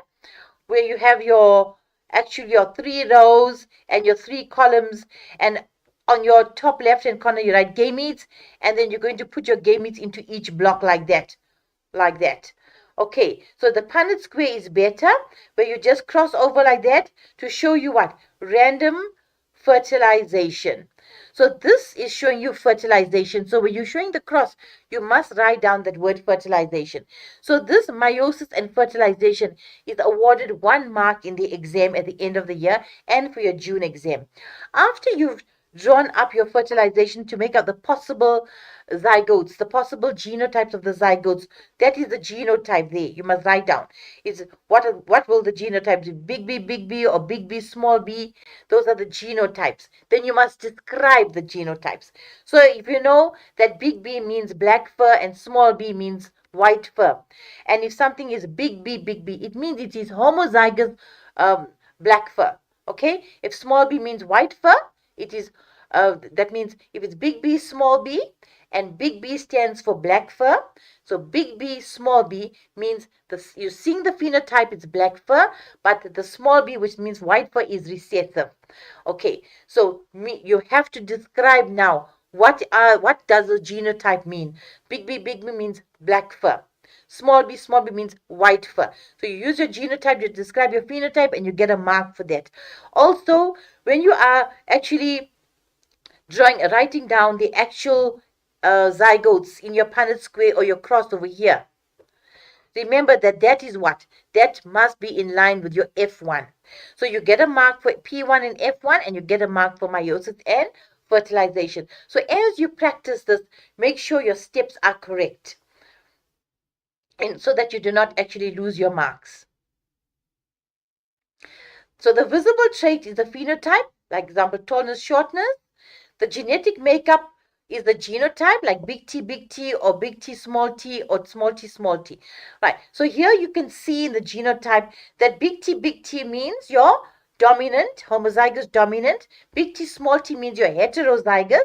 where you have your 3 rows and your 3 columns, and on your top left hand corner you write gametes, and then you're going to put your gametes into each block like that. Okay, so the Punnett square is better, where you just cross over like that to show you what? Random fertilization. So this is showing you fertilization. So when you're showing the cross, you must write down that word fertilization. So this meiosis and fertilization is awarded 1 mark in the exam at the end of the year and for your June exam. After you've drawn up your fertilization to make up the possible zygotes, the possible genotypes of the zygotes, that is the genotype there. You must write down. It's what will the genotypes be? Big B, or big B, small b. Those are the genotypes. Then you must describe the genotypes. So if you know that big B means black fur and small b means white fur, and if something is big B, it means it is homozygous black fur. Okay? If small b means white fur, it is that means if it's big B, small b, and big B stands for black fur. So big B, small b means you're seeing the phenotype, it's black fur, but the small b, which means white fur, is recessive. Okay, so you have to describe now what does the genotype mean. Big B means black fur. Small b means white fur. So you use your genotype to describe your phenotype and you get a mark for that. Also, when you are actually writing down the actual zygotes in your Punnett square or your cross over here, remember that is what? That must be in line with your F1. So you get a mark for P1 and F1, and you get a mark for meiosis and fertilization. So as you practice this, make sure your steps are correct, and so that you do not actually lose your marks. So the visible trait is the phenotype, like example, tallness, shortness. The genetic makeup is the genotype, like big T, or big T, small t, or small t. Right. So here you can see in the genotype that big T means your dominant, homozygous dominant. Big T, small t means you're heterozygous,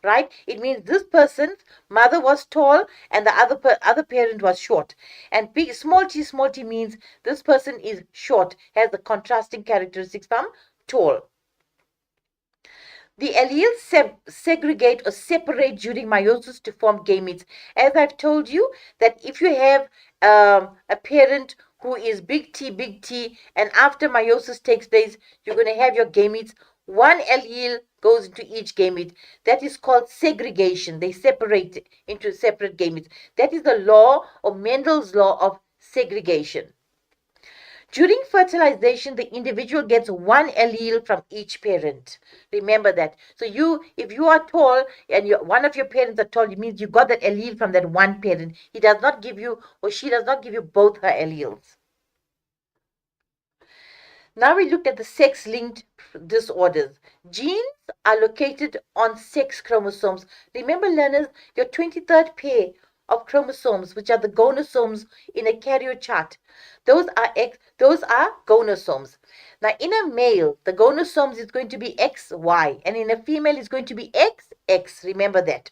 right? It means this person's mother was tall and the other parent was short. And big small t means this person is short, has the contrasting characteristics from tall. The alleles segregate or separate during meiosis to form gametes. As I've told you, that if you have a parent who is big T, and after meiosis takes place, you're going to have your gametes. One allele goes into each gamete. That is called segregation. They separate into separate gametes. That is the law, or Mendel's law of segregation. During fertilization, the individual gets 1 allele from each parent. Remember that. So if you are tall and one of your parents are tall, it means you got that allele from that one parent. He does not give you, or she does not give you, both her alleles. Now we look at the sex-linked disorders. Genes are located on sex chromosomes. Remember, learners, your 23rd pair of chromosomes, which are the gonosomes in a carrier chart, those are gonosomes. Now, in a male, the gonosomes is going to be XY, and in a female, it's going to be XX. Remember that.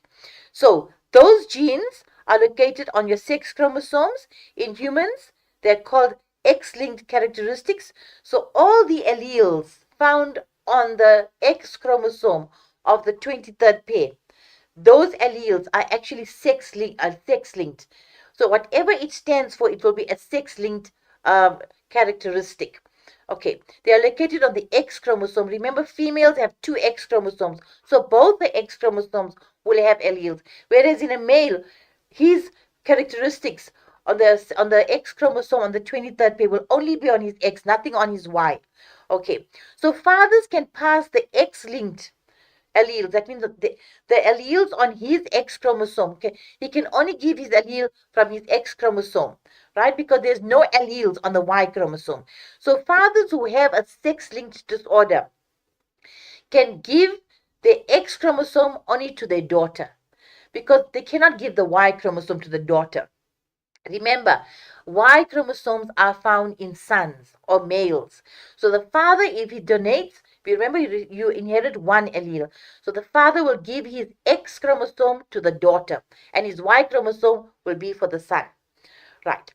So, those genes are located on your sex chromosomes. In humans, they're called X-linked characteristics. So, all the alleles found on the X chromosome of the 23rd pair, those alleles are actually sex-linked. So whatever it stands for, it will be a sex-linked characteristic. Okay, they are located on the X chromosome. Remember, females have two X chromosomes. So both the X chromosomes will have alleles. Whereas in a male, his characteristics on the X chromosome on the 23rd pair will only be on his X, nothing on his Y. Okay, so fathers can pass the X-linked alleles. That means the alleles on his X chromosome. Okay, he can only give his allele from his X chromosome, right? Because there's no alleles on the Y chromosome. So fathers who have a sex-linked disorder can give the X chromosome only to their daughter, because they cannot give the Y chromosome to the daughter. Remember, Y chromosomes are found in sons or males. So the father, if he donates, remember you inherit one allele. So the father will give his X chromosome to the daughter, and his Y chromosome will be for the son. Right.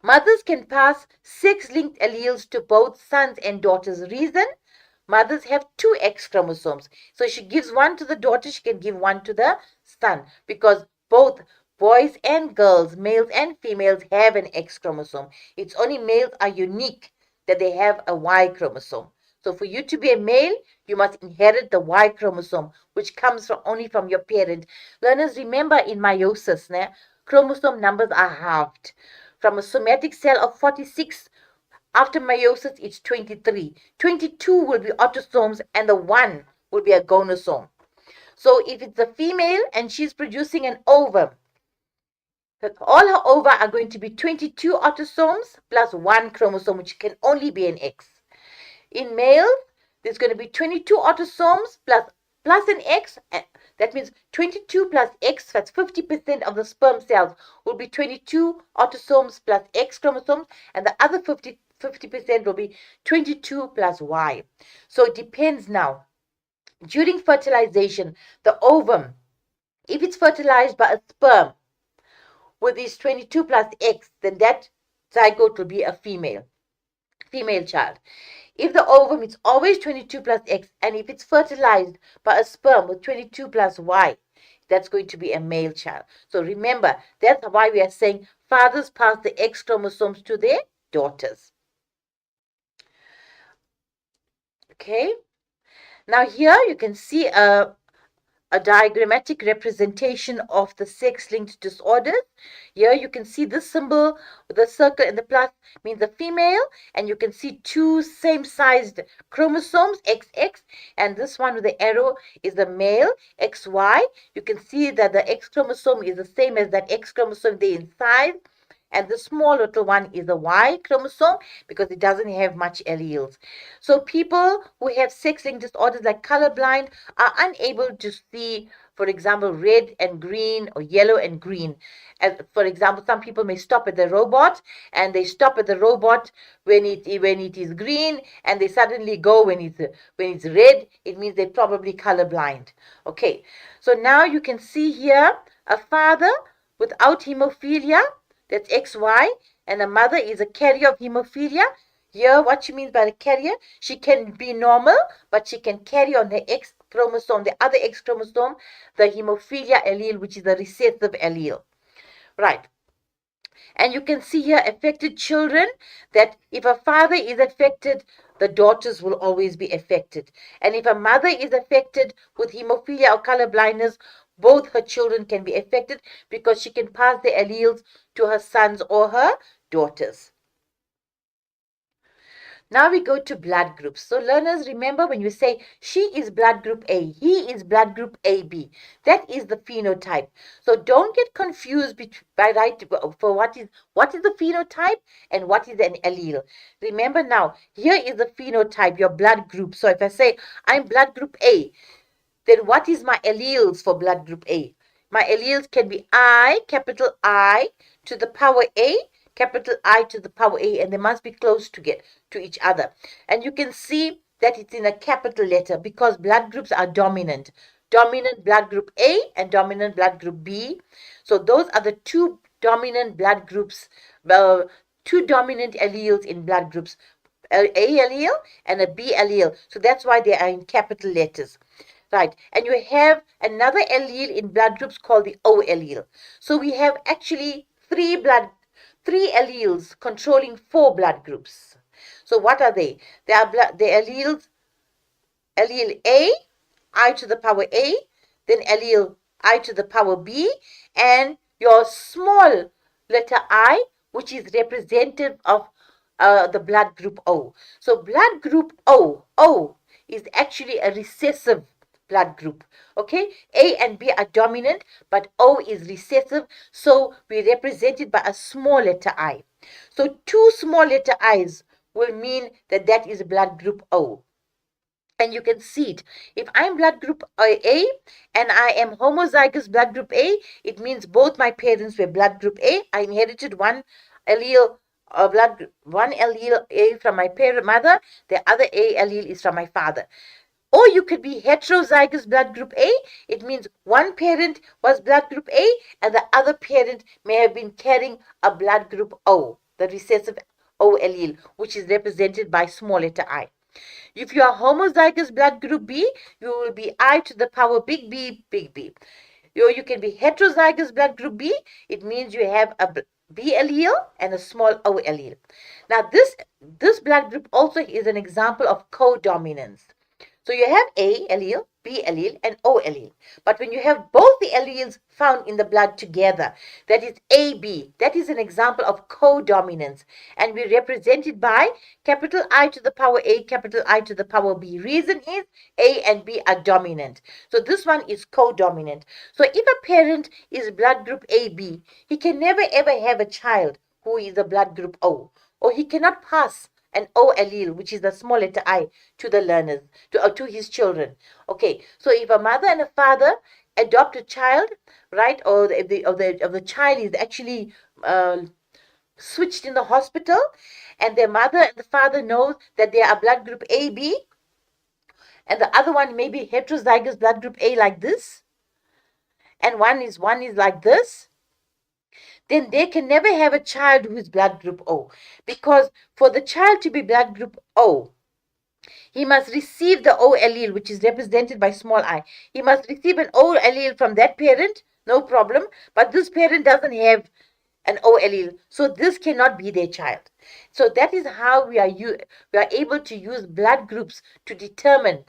Mothers can pass sex-linked alleles to both sons and daughters. Reason? Mothers have two X chromosomes. So she gives one to the daughter, she can give one to the son, because both boys and girls, males and females, have an X chromosome. It's only males are unique that they have a Y chromosome. So for you to be a male, you must inherit the Y chromosome, which comes only from your parent. Learners, remember in meiosis, chromosome numbers are halved. From a somatic cell of 46, after meiosis, it's 23. 22 will be autosomes, and the 1 will be a gonosome. So if it's a female and she's producing an ovum, all her ova are going to be 22 autosomes plus 1 chromosome, which can only be an X. In males, there's going to be 22 autosomes plus an X. That means 22 plus X, that's 50% of the sperm cells, will be 22 autosomes plus X chromosomes, and the other 50% will be 22 plus Y. So it depends now. During fertilization, the ovum, if it's fertilized by a sperm with these 22 plus X, then that zygote will be a female child. If the ovum is always 22 plus X, and if it's fertilized by a sperm with 22 plus Y, that's going to be a male child. So remember, that's why we are saying fathers pass the X chromosomes to their daughters. Okay. Now here you can see a diagrammatic representation of the sex-linked disorders. Here you can see this symbol with the circle and the plus means a female, and you can see two same-sized chromosomes, XX, and this one with the arrow is the male, XY. You can see that the X chromosome is the same as that X chromosome there in size, and the small little one is a Y chromosome because it doesn't have much alleles. So people who have sex-linked disorders like colorblind are unable to see, for example, red and green or yellow and green. As, for example, some people may stop at the robot, and they stop at the robot when it is green, and they suddenly go when it's red. It means they're probably colorblind. Okay, so now you can see here a father without hemophilia, that's XY, and a mother is a carrier of hemophilia. Here, what she means by the carrier, she can be normal, but she can carry on the X chromosome, the other X chromosome, the hemophilia allele, which is the recessive allele. Right. And you can see here affected children, that if a father is affected, the daughters will always be affected. And if a mother is affected with hemophilia or color blindness, both her children can be affected because she can pass the alleles to her sons or her daughters. Now we go to blood groups. So learners, remember when you say she is blood group A, he is blood group AB, that is the phenotype. So don't get confused for what is the phenotype and what is an allele. Remember now, here is the phenotype, your blood group. So if I say I'm blood group A, then what is my alleles for blood group A? My alleles can be capital I to the power A, capital I to the power A, and they must be close to each other. And you can see that it's in a capital letter because blood groups are dominant. Dominant blood group A and dominant blood group B. So those are the two dominant blood groups, two dominant alleles in blood groups, A allele and a B allele. So that's why they are in capital letters. Right, and you have another allele in blood groups called the O allele. So we have actually three alleles controlling 4 blood groups. So what are they? They are the alleles, allele A, I to the power A, then allele I to the power B, and your small letter I, which is representative of the blood group O. So blood group O is actually a recessive blood group. Okay, A and B are dominant, but O is recessive, so we represent it by a small letter I. So 2 small letter I's will mean that that is blood group O. And you can see it. If I'm blood group A and I am homozygous blood group A, it means both my parents were blood group A. I inherited one allele one allele A from my mother, the other A allele is from my father. Or you could be heterozygous blood group A. It means one parent was blood group A and the other parent may have been carrying a blood group O, the recessive O allele, which is represented by small letter I. If you are homozygous blood group B, you will be I to the power big B, big B. Or you can be heterozygous blood group B. It means you have a B allele and a small O allele. Now this blood group also is an example of codominance. So you have A allele, B allele, and O allele. But when you have both the alleles found in the blood together, that is AB, that is an example of codominance. And we represent it by capital I to the power A, capital I to the power B. Reason is A and B are dominant. So this one is codominant. So if a parent is blood group AB, he can never ever have a child who is a blood group O, or he cannot pass an O allele, which is the small letter I, to the learners, to his children. Okay, so if a mother and a father adopt a child, right, or the child is actually switched in the hospital, and their mother and the father know that they are blood group AB, and the other one may be heterozygous blood group A like this, and one is like this, then they can never have a child who is blood group O. Because for the child to be blood group O, he must receive the O allele, which is represented by small I. He must receive an O allele from that parent, no problem, but this parent doesn't have an O allele, so this cannot be their child. So that is how we are able to use blood groups to determine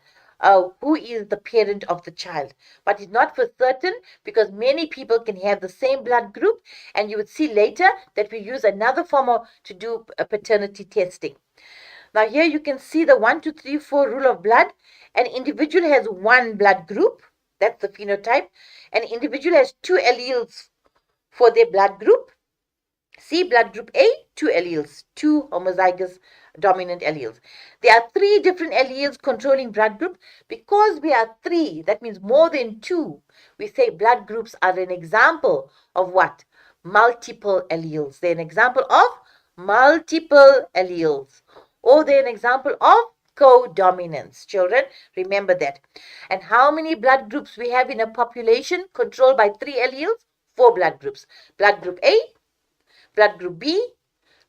who is the parent of the child. But it's not for certain, because many people can have the same blood group, and you would see later that we use another form to do paternity testing. Now here you can see the 1, 2, 3, 4 rule of blood. An individual has one blood group, that's the phenotype. An individual has 2 alleles for their blood group. See, blood group A, 2 alleles, 2 homozygous dominant alleles. There are 3 different alleles controlling blood group. Because we are 3, that means more than 2. We say blood groups are an example of what? Multiple alleles. They're an example of multiple alleles. Or they're an example of codominance. Children, remember that. And how many blood groups we have in a population controlled by 3 alleles? 4 blood groups. Blood group A, blood group B,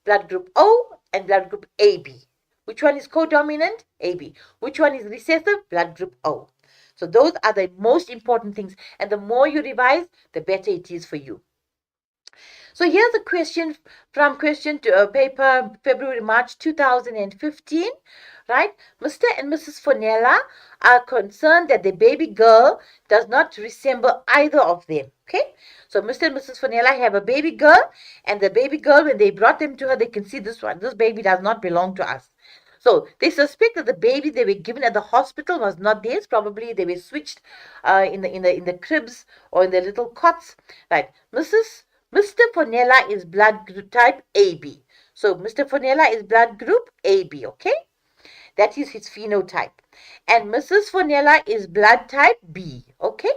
blood group O, and blood group AB. Which one is codominant? AB. Which one is recessive? Blood group O. So those are the most important things, and the more you revise, the better it is for you. So here's a question from question to paper February-March 2015, right? Mr. and Mrs. Fonella are concerned that the baby girl does not resemble either of them, okay? So Mr. and Mrs. Fonella have a baby girl, and the baby girl, when they brought them to her, they can see this one. This baby does not belong to us. So they suspect that the baby they were given at the hospital was not theirs. Probably they were switched in the cribs or in the little cots. Right, Mr. Fonella is blood group type AB. So Mr. Fonella is blood group AB. Okay, that is his phenotype, and Mrs. Fonella is blood type B. Okay.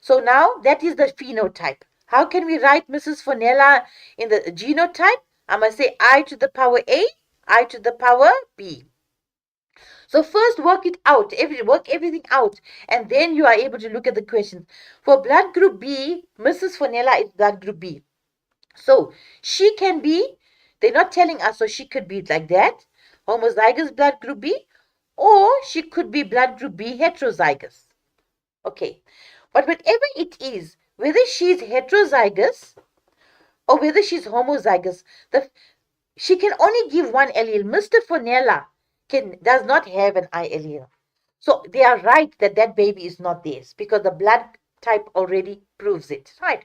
So now that is the phenotype. How can we write Mrs. Fonella in the genotype? I must say I to the power A, I to the power B. So first work it out, work everything out, and then you are able to look at the questions. For blood group B, Mrs. Fonella is blood group B. So she can be, they're not telling us, so she could be like that, homozygous blood group B, or she could be blood group B heterozygous. Okay. But whatever it is, whether she's heterozygous or whether she's homozygous, she can only give one allele. Mr. Fonella does not have an I allele. So they are right that that baby is not theirs because the blood type already proves it. Right.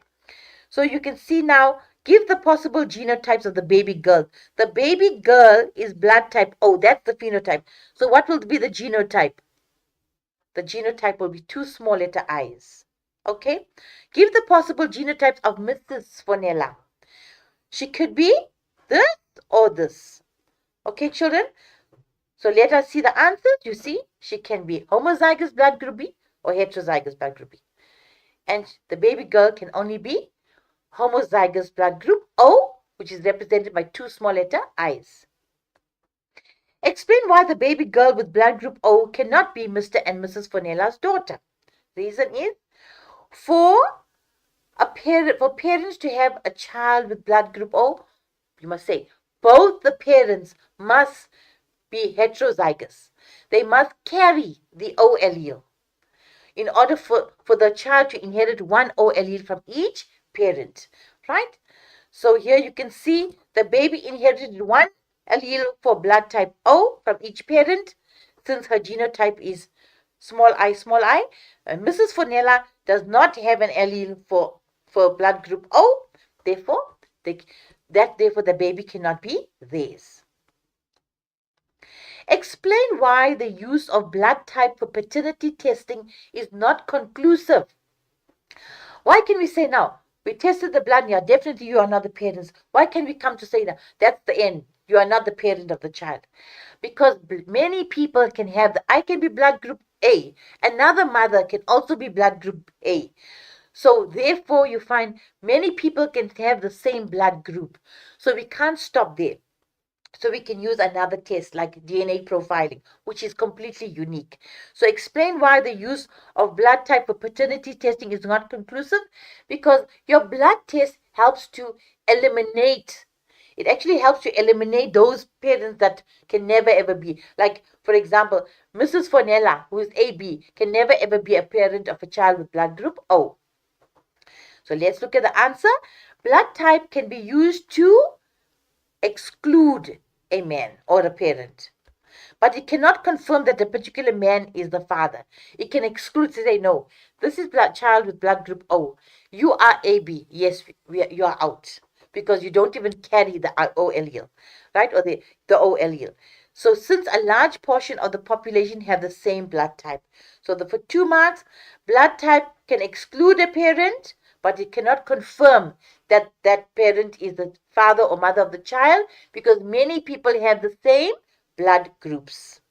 So you can see now, give the possible genotypes of the baby girl. The baby girl is blood type O. That's the phenotype. So what will be the genotype? The genotype will be 2 small letter I's. Okay? Give the possible genotypes of Mrs. Fonella. She could be this or this. Okay, children? So let us see the answers. You see, she can be homozygous blood group B or heterozygous blood group B. And the baby girl can only be homozygous blood group O, which is represented by 2 small letter I's. Explain why the baby girl with blood group O cannot be Mr. and Mrs. Fonella's daughter. Reason is, for parents to have a child with blood group O, you must say both the parents must be heterozygous. They must carry the O allele in order for the child to inherit one O allele from each parent, right? So here you can see the baby inherited one allele for blood type O from each parent, since her genotype is small I. Mrs. Fonella does not have an allele for blood group O, therefore the baby cannot be theirs. Explain why the use of blood type for paternity testing is not conclusive. Why can we say now, we tested the blood, yeah, definitely you are not the parents. Why can we come to say that? That's the end. You are not the parent of the child. Because many people can have, I can be blood group A. Another mother can also be blood group A. So therefore you find many people can have the same blood group. So we can't stop there. So we can use another test like DNA profiling, which is completely unique. So explain why the use of blood type for paternity testing is not conclusive. Because your blood test helps to eliminate, it actually helps to eliminate those parents that can never ever be. Like, for example, Mrs. Fonella, who is AB, can never ever be a parent of a child with blood group O. So let's look at the answer. Blood type can be used to exclude a man or a parent, but it cannot confirm that the particular man is the father. It can exclude, say, no, this is child with blood group O. You are AB. Yes, you are out because you don't even carry the O allele, right? Or the O allele. So since a large portion of the population have the same blood type, so for 2 marks, blood type can exclude a parent, but it cannot confirm that that parent is the father or mother of the child because many people have the same blood groups.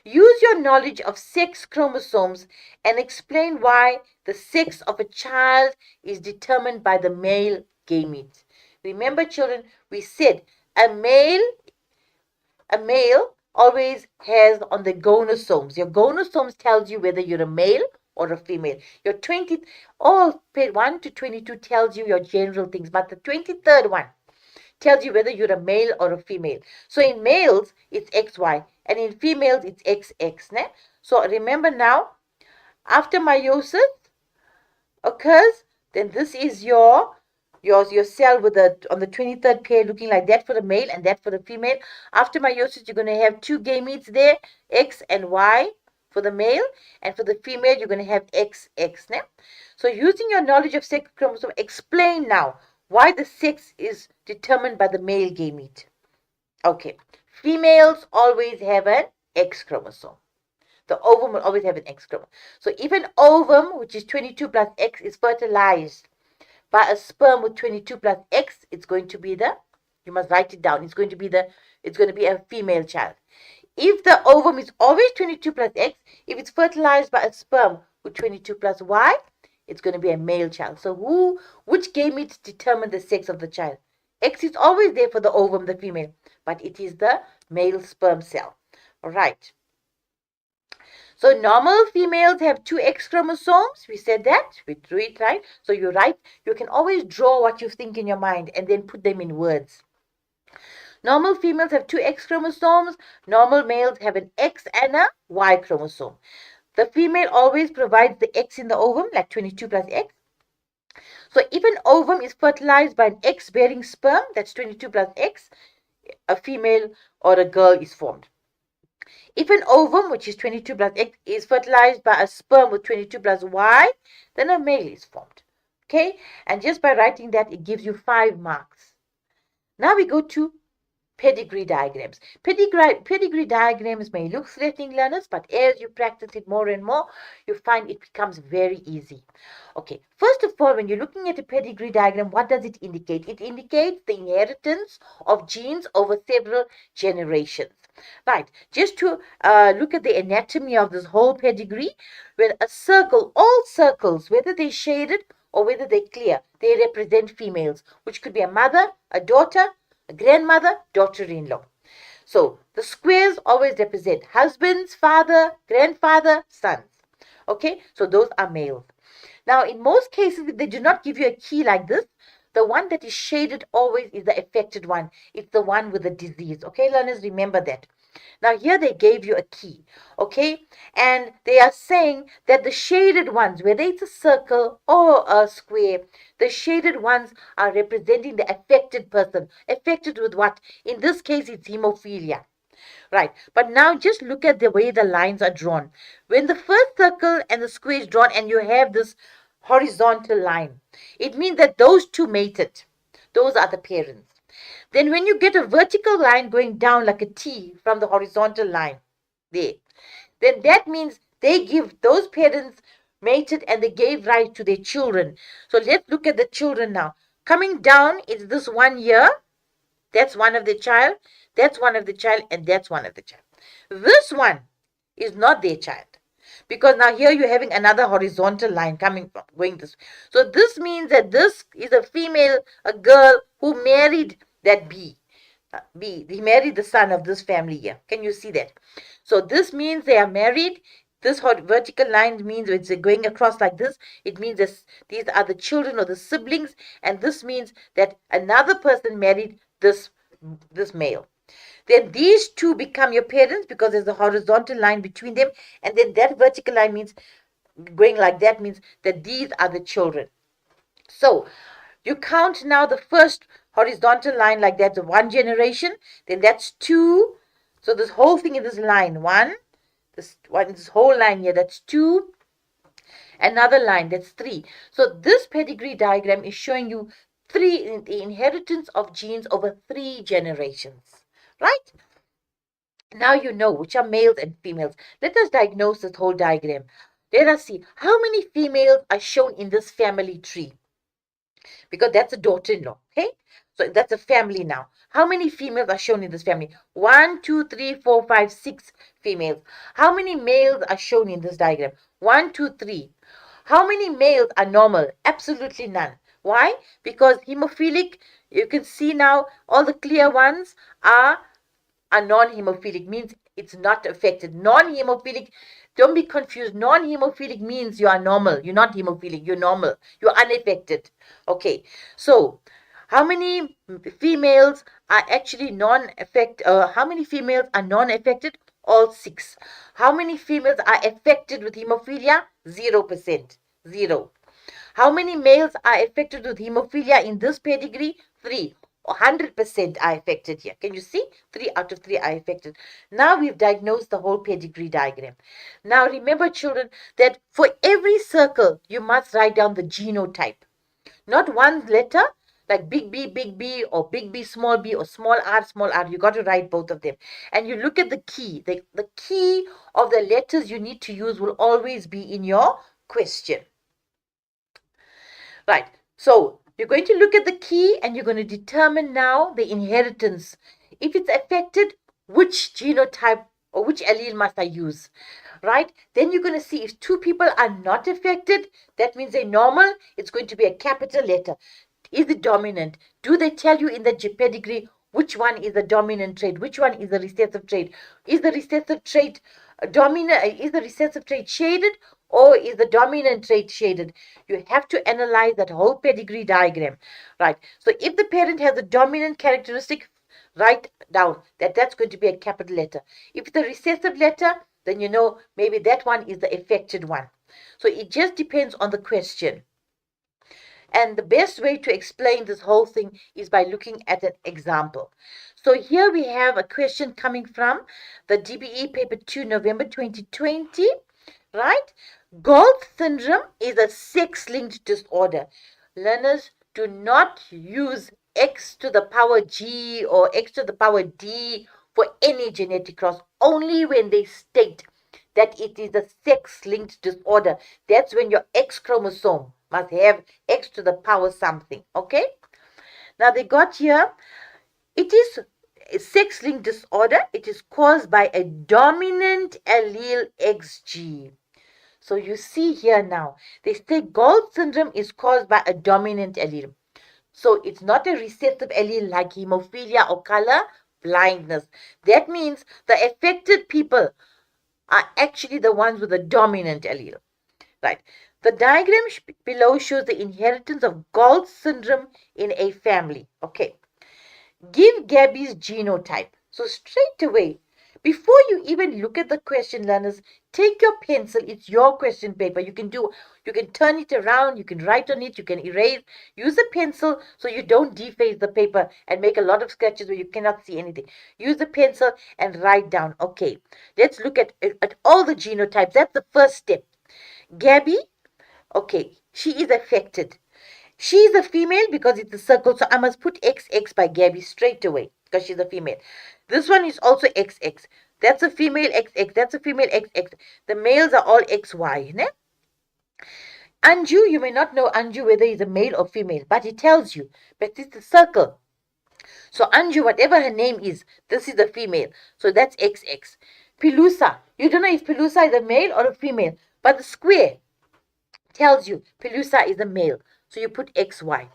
Use your knowledge of sex chromosomes and explain why the sex of a child is determined by the male gamete. Remember, children, we said a male always has on the gonosomes. Your gonosomes tells you whether you're a male or a female. Your 1 to 22 tells you your general things, but the 23rd one tells you whether you're a male or a female. So in males, it's XY, and in females, it's XX. Ne? So remember now, after meiosis occurs, then this is your cell with on the 23rd pair looking like that for the male and that for the female. After meiosis, you're going to have 2 gametes there, X and Y for the male, and for the female, you're going to have XX. Ne? So using your knowledge of sex chromosome, explain now why the sex is determined by the male gamete. Okay. Females always have an X chromosome. The ovum will always have an X chromosome. So if an ovum, which is 22 plus X, is fertilized by a sperm with 22 plus X, it's going to be you must write it down. It's going to be a female child. If the ovum is always 22 plus X, if it's fertilized by a sperm with 22 plus Y, it's going to be a male child. So which gamete determine the sex of the child? X is always there for the ovum, the female, but it is the male sperm cell. All right. So normal females have 2 X chromosomes. We said that. We drew it, right? So you can always draw what you think in your mind and then put them in words. Normal females have 2 X chromosomes. Normal males have an X and a Y chromosome. The female always provides the X in the ovum, like 22 plus X. So if an ovum is fertilized by an X-bearing sperm, that's 22 plus X, a female or a girl is formed. If an ovum, which is 22 plus X, is fertilized by a sperm with 22 plus Y, then a male is formed. Okay? And just by writing that, it gives you 5 marks. Now we go to pedigree diagrams. Pedigree diagrams may look threatening, learners, but as you practice it more and more, you find it becomes very easy. Okay, first of all, when you're looking at a pedigree diagram, what does it indicate? It indicates the inheritance of genes over several generations. Right, just to look at the anatomy of this whole pedigree, when a circle, all circles, whether they're shaded or whether they're clear, they represent females, which could be a mother, a daughter, a grandmother, daughter-in-law. So the squares always represent husbands, father, grandfather, sons. Okay, so those are males. Now, in most cases, if they do not give you a key like this, the one that is shaded always is the affected one. It's the one with the disease. Okay, learners, remember that. Now, here they gave you a key. Okay, and they are saying that the shaded ones, whether it's a circle or a square, the shaded ones are representing the affected person. Affected with what? In this case, it's hemophilia. Right, but now just look at the way the lines are drawn. When the first circle and the square is drawn and you have this horizontal line, it means that those two mated. Those are the parents. Then when you get a vertical line going down like a T from the horizontal line there, then that means those parents mated and they gave rise to their children. So let's look at the children now. Coming down is this one here. That's one of the child. That's one of the child, and that's one of the child. This one is not their child, because now here you're having another horizontal line going this way. So this means that this is a female, a girl who married that B. He married the son of this family here. Can you see that? So this means they are married. This vertical line means it's going across like this. It means these are the children or the siblings, and this means that another person married this male. Then these two become your parents because there's a horizontal line between them, and then that vertical line means going like that means that these are the children. So you count now the first horizontal line like that's one generation, then that's 2. So this whole thing in this line, this whole line here, that's 2. Another line, that's 3. So this pedigree diagram is showing you the inheritance of genes over 3 generations. Right? Now you know which are males and females. Let us diagnose this whole diagram. Let us see how many females are shown in this family tree. Because that's a daughter-in-law. Okay? So that's a family now. How many females are shown in this family? 1, 2, 3, 4, 5, 6 females. How many males are shown in this diagram? 1, 2, 3. How many males are normal? Absolutely none. Why? Because hemophilic, you can see now all the clear ones are non-hemophilic, means it's not affected. Non-hemophilic, don't be confused. Non-hemophilic means you are normal. You're not hemophilic. You're normal. You're unaffected. Okay. So how many females are actually non-affected? How many females are non-affected? All 6. How many females are affected with hemophilia? 0%. 0. How many males are affected with hemophilia in this pedigree? 3. 100% are affected here. Can you see? 3 out of 3 are affected. Now we've diagnosed the whole pedigree diagram. Now remember, children, that for every circle, you must write down the genotype. Not one letter, like big B, or big B, small b, or small r. You got to write both of them. And you look at the key. The key of the letters you need to use will always be in your question. Right. So you're going to look at the key and you're going to determine now the inheritance. If it's affected, which genotype or which allele must I use? Right? Then you're going to see if two people are not affected, that means they're normal. It's going to be a capital letter. Is it dominant? Do they tell you in the pedigree which one is the dominant trait? Which one is the recessive trait? Is the recessive trait dominant? Is the recessive trait shaded, or is the dominant trait shaded? You have to analyze that whole pedigree diagram, right? So if the parent has a dominant characteristic, write down that that's going to be a capital letter. If it's a recessive letter, then you know maybe that one is the affected one. So it just depends on the question. And the best way to explain this whole thing is by looking at an example. So here we have a question coming from the DBE paper 2, November 2020, right? Gold syndrome is a sex-linked disorder. Learners, do not use X to the power G or X to the power D for any genetic cross, only when they state that it is a sex-linked disorder. That's when your X chromosome must have X to the power something, okay? Now they got here, it is a sex-linked disorder. It is caused by a dominant allele XG. So you see here now, they say Gold syndrome is caused by a dominant allele. So it's not a recessive allele like hemophilia or color blindness. That means the affected people are actually the ones with a dominant allele, right? The diagram below shows the inheritance of Gold syndrome in a family. Okay. Give Gabby's genotype. So straight away, before you even look at the question, learners, take your pencil. It's your question paper. You can turn it around, you can write on it, you can erase. Use a pencil so you don't deface the paper and make a lot of scratches where you cannot see anything. Use a pencil and write down. Okay, let's look at all the genotypes. That's the first step. Gabby, okay, she is affected. She is a female because it's a circle, so I must put XX by Gabby straight away because she's a female. This one is also XX. That's a female XX. That's a female XX. The males are all XY. Ne? Anju, you may not know Anju whether he's a male or female, but it tells you. But it's a circle. So Anju, whatever her name is, this is a female. So that's XX. Pilusa, you don't know if Pilusa is a male or a female, but the square tells you Pilusa is a male. So you put XY.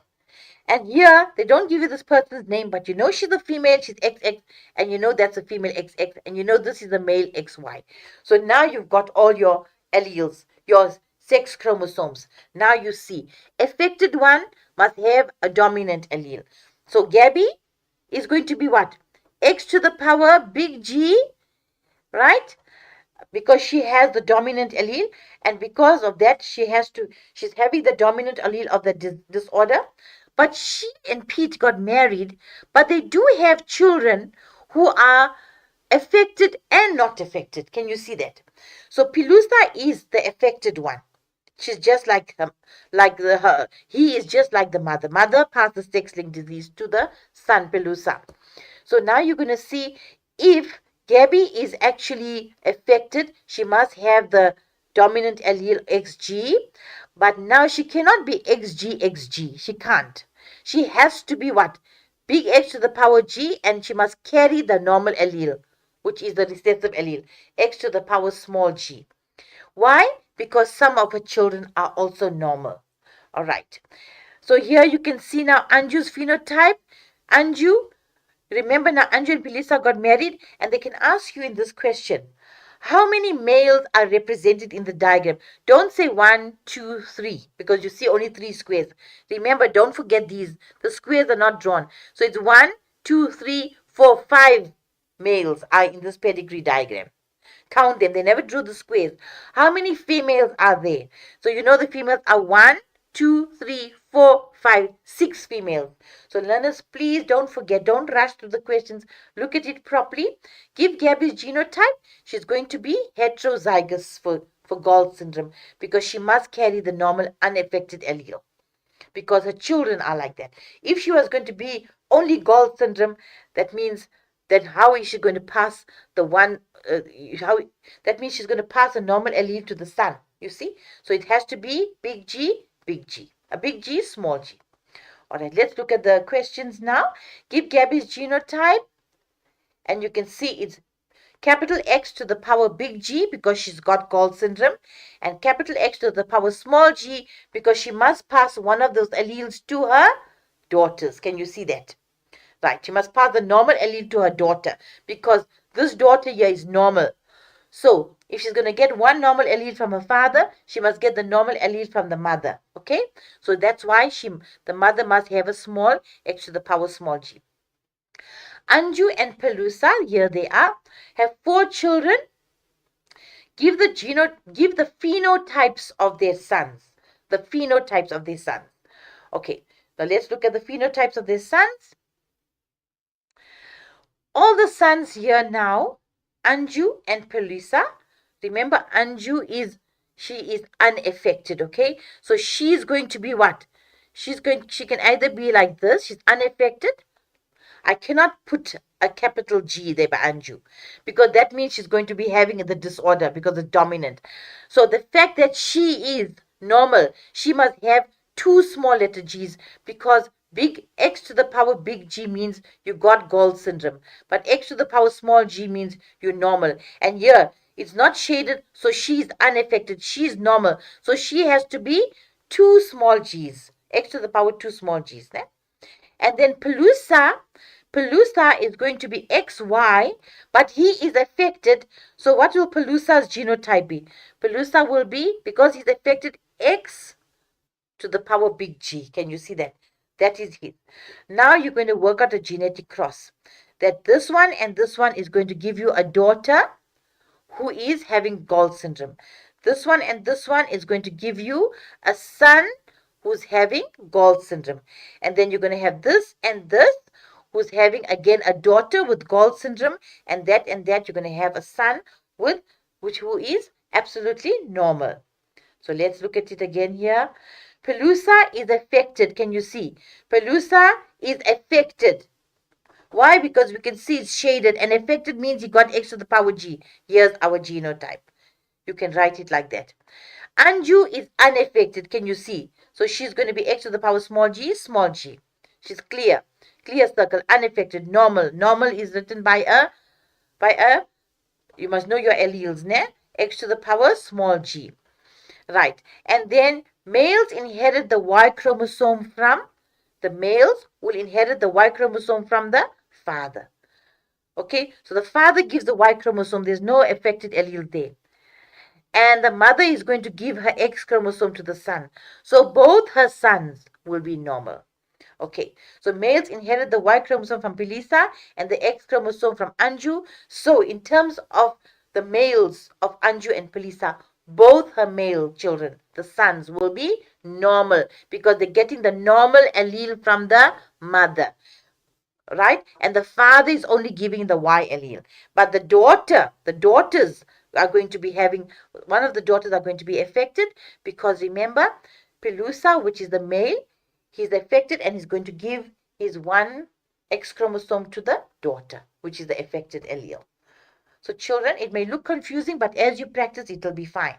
And here, they don't give you this person's name, but you know she's a female, she's XX, and you know that's a female XX, and you know this is a male XY. So now you've got all your alleles, your sex chromosomes. Now you see, affected one must have a dominant allele. So Gabby is going to be what? X to the power big G, right? Because she has the dominant allele, and because of that, she's having the dominant allele of the disorder. But she and Pete got married, but they do have children who are affected and not affected. Can you see that? So Pilusa is the affected one. She's just like he is just like the mother. Mother passed the sex-linked disease to the son, Pilusa. So now you're going to see if Gabby is actually affected, she must have the dominant allele XG, but now she cannot be XG. She can't. She has to be what? Big X to the power G, and she must carry the normal allele, which is the recessive allele, X to the power small g. Why? Because some of her children are also normal. All right. So here you can see now Anju's phenotype. Anju, remember now Anju and Pilisa got married, and they can ask you in this question, how many males are represented in the diagram? Don't say 1, 2, 3, because you see only 3 squares. Remember, don't forget these. The squares are not drawn. So it's 1, 2, 3, 4, 5 males are in this pedigree diagram. Count them. They never drew the squares. How many females are there? So you know the females are 1, 2, 3, 4, 5, 6 females. So learners, please don't forget. Don't rush through the questions. Look at it properly. Give Gabby's genotype. She's going to be heterozygous for Gold syndrome because she must carry the normal unaffected allele. because her children are like that. If she was going to be only Gall syndrome, that means that how is she going to pass the one, that means she's going to pass a normal allele to the son, you see? So it has to be big G, a big G, small g. All right, let's look at the questions now. Give Gabby's genotype, and you can see it's capital X to the power big G because she's got Gall syndrome, and capital X to the power small g because she must pass one of those alleles to her daughters. Can you see that? Right, she must pass the normal allele to her daughter because this daughter here is normal. So if she's going to get one normal allele from her father, she must get the normal allele from the mother. Okay, so that's why the mother must have a small X to the power small g. Anju and Pelusa, here they are, have 4 children. Give the phenotypes of their sons. The phenotypes of their sons. Okay, now let's look at the phenotypes of their sons. All the sons here now, Anju and Pelusa. Remember, Anju is unaffected, okay? So she's going to be what? She can either be like this, she's unaffected. I cannot put a capital G there by Anju because that means she's going to be having the disorder because it's dominant. So the fact that she is normal, she must have 2 small letter G's because big X to the power big G means you got Gall syndrome. But X to the power small g means you're normal. And here, it's not shaded, so she's unaffected. She's normal. So she has to be 2 small g's. X to the power 2 small g's. Né? And then Pelusa is going to be XY, but he is affected. So what will Pelusa's genotype be? Pelusa will be, because he's affected, X to the power big G. Can you see that? That is his. Now you're going to work out a genetic cross. That this one and this one is going to give you a daughter who is having Gall syndrome. This one and this one is going to give you a son who's having Gall syndrome. And then you're going to have this and this who's having again a daughter with Gall syndrome, and that you're going to have a son who is absolutely normal. So let's look at it again here. Pelusa is affected. Can you see? Pelusa is affected. Why? Because we can see it's shaded, and affected means he got X to the power G. Here's our genotype. You can write it like that. Anju is unaffected. Can you see? So she's going to be X to the power small g, small g. She's clear. Clear circle, unaffected, normal. Normal is written by a, you must know your alleles, ne? X to the power small g. Right. And then males inherit the Y chromosome from, the males will inherit the Y chromosome from the father. Okay, so the father gives the Y chromosome. There's no affected allele there. And the mother is going to give her X chromosome to the son. So both her sons will be normal. Okay, so males inherit the Y chromosome from Pelisa and the X chromosome from Anju. So in terms of the males of Anju and Pelisa, both her male children, the sons, will be normal because they're getting the normal allele from the mother. Right? And the father is only giving the Y allele. But the daughters are going to be having, one of the daughters are going to be affected because remember, Pelusa, which is the male, he's affected and he's going to give his one X chromosome to the daughter, which is the affected allele. So children, it may look confusing, but as you practice, it will be fine.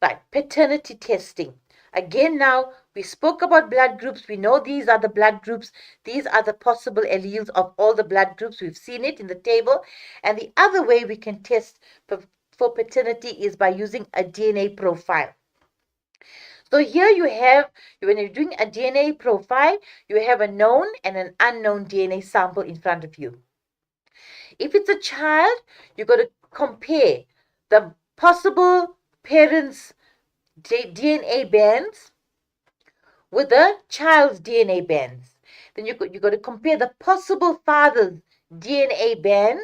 Right, paternity testing. Again, now we spoke about blood groups. We know these are the blood groups. These are the possible alleles of all the blood groups. We've seen it in the table. And the other way we can test for paternity is by using a DNA profile. So here you have, when you're doing a DNA profile, you have a known and an unknown DNA sample in front of you. If it's a child, you've got to compare the possible parents' DNA bands with the child's DNA bands. Then you've got to compare the possible father's DNA bands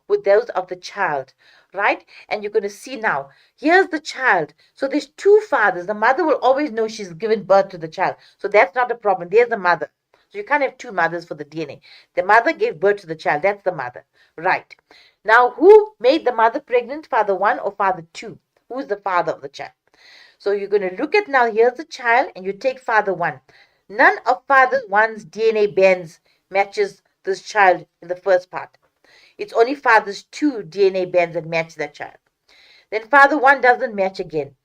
with those of the child, right? And you're going to see now, here's the child. So there's 2 fathers. The mother will always know she's given birth to the child. So that's not a problem. There's the mother. So you can't have 2 mothers for the DNA. The mother gave birth to the child. That's the mother. Right. Now, who made the mother pregnant? Father 1 or father 2? Who's the father of the child? So you're going to look at now, here's the child, and you take father 1. None of father 1's DNA bands matches this child in the first part. It's only father's 2 DNA bands that match that child. Then father 1 doesn't match again.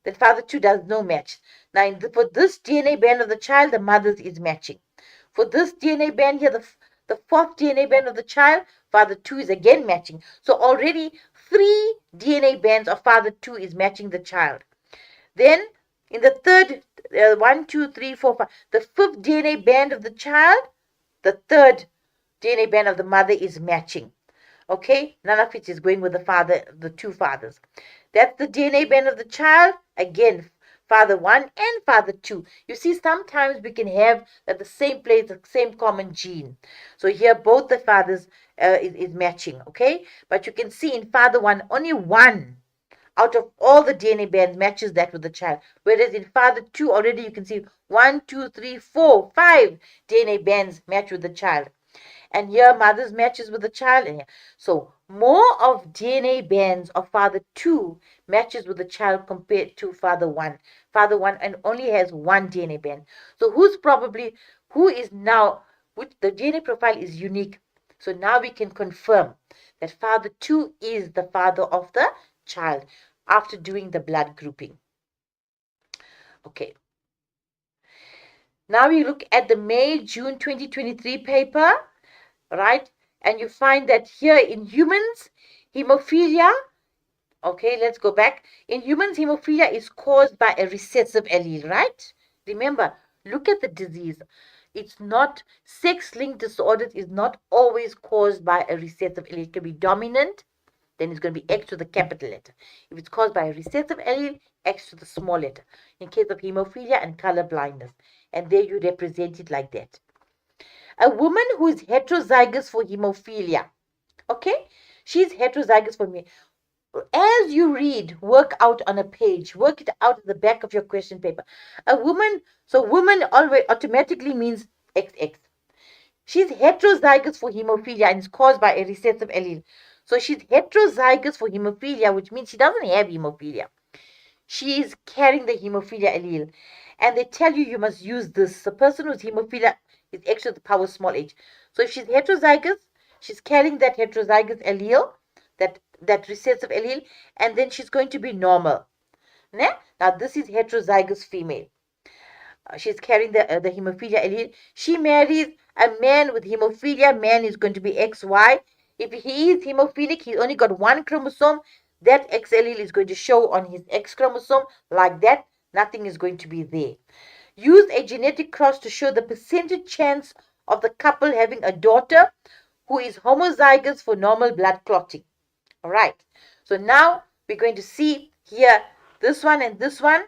Then father 2 does no match. Now, for this DNA band of the child, the mother's is matching. For this DNA band here, the 4th DNA band of the child, father 2 is again matching. So already 3 DNA bands of father 2 is matching the child. Then in the third, 1, 2, 3, 4, 5, the 5th DNA band of the child, the 3rd DNA band of the mother is matching. Okay, none of it is going with the 2 fathers. That's the DNA band of the child. Again, father 1 and father 2. You see, sometimes we can have at the same place, the same common gene. So here, both the fathers is matching. Okay, but you can see in father 1, only 1 out of all the DNA bands matches that with the child. Whereas in father 2, already you can see 1, 2, 3, 4, 5 DNA bands match with the child. And here mother's matches with the child. And here. So more of DNA bands of father 2 matches with the child compared to father 1. Father 1 and only has 1 DNA band. So who is now, which the DNA profile is unique. So now we can confirm that father 2 is the father of the child after doing the blood grouping. Okay. Now we look at the May, June 2023 paper, right? And you find that here in humans, hemophilia, okay, let's go back. In humans, hemophilia is caused by a recessive allele, right? Remember, look at the disease. It's not, sex-linked disorders is not always caused by a recessive allele. It can be dominant, then it's going to be X to the capital letter. If it's caused by a recessive allele, X to the small letter. In case of hemophilia and color blindness. And there you represent it like that. A woman who is heterozygous for hemophilia, okay? She's heterozygous for me. As you read, work out on a page, work it out at the back of your question paper. A woman, so woman always automatically means XX. She's heterozygous for hemophilia and is caused by a recessive allele. So she's heterozygous for hemophilia, which means she doesn't have hemophilia. She is carrying the hemophilia allele. And they tell you must use this. The person who's hemophilia is X to the power small h. So if she's heterozygous, she's carrying that heterozygous allele, that recessive allele, and then she's going to be normal. Now this is heterozygous female. She's carrying the hemophilia allele. She marries a man with hemophilia. Man is going to be XY. If he is hemophilic, he's only got 1 chromosome. That X allele is going to show on his X chromosome like that. Nothing is going to be there. Use a genetic cross to show the percentage chance of the couple having a daughter who is homozygous for normal blood clotting. All right. So now we're going to see here this one and this one.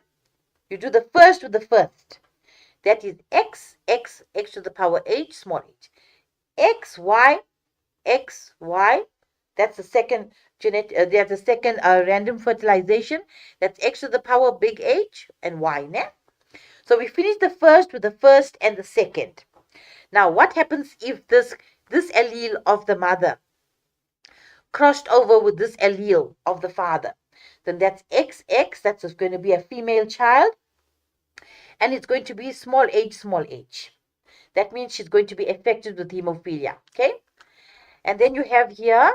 You do the first with the first. That is X, X, X to the power H, small h. X, Y, X, Y. That's the second random fertilization. That's X to the power big H and Y. So we finish the first with the first and the second. Now what happens if this allele of the mother crossed over with this allele of the father? Then that's XX. That's going to be a female child. And it's going to be small h. That means she's going to be affected with hemophilia. Okay. And then you have here,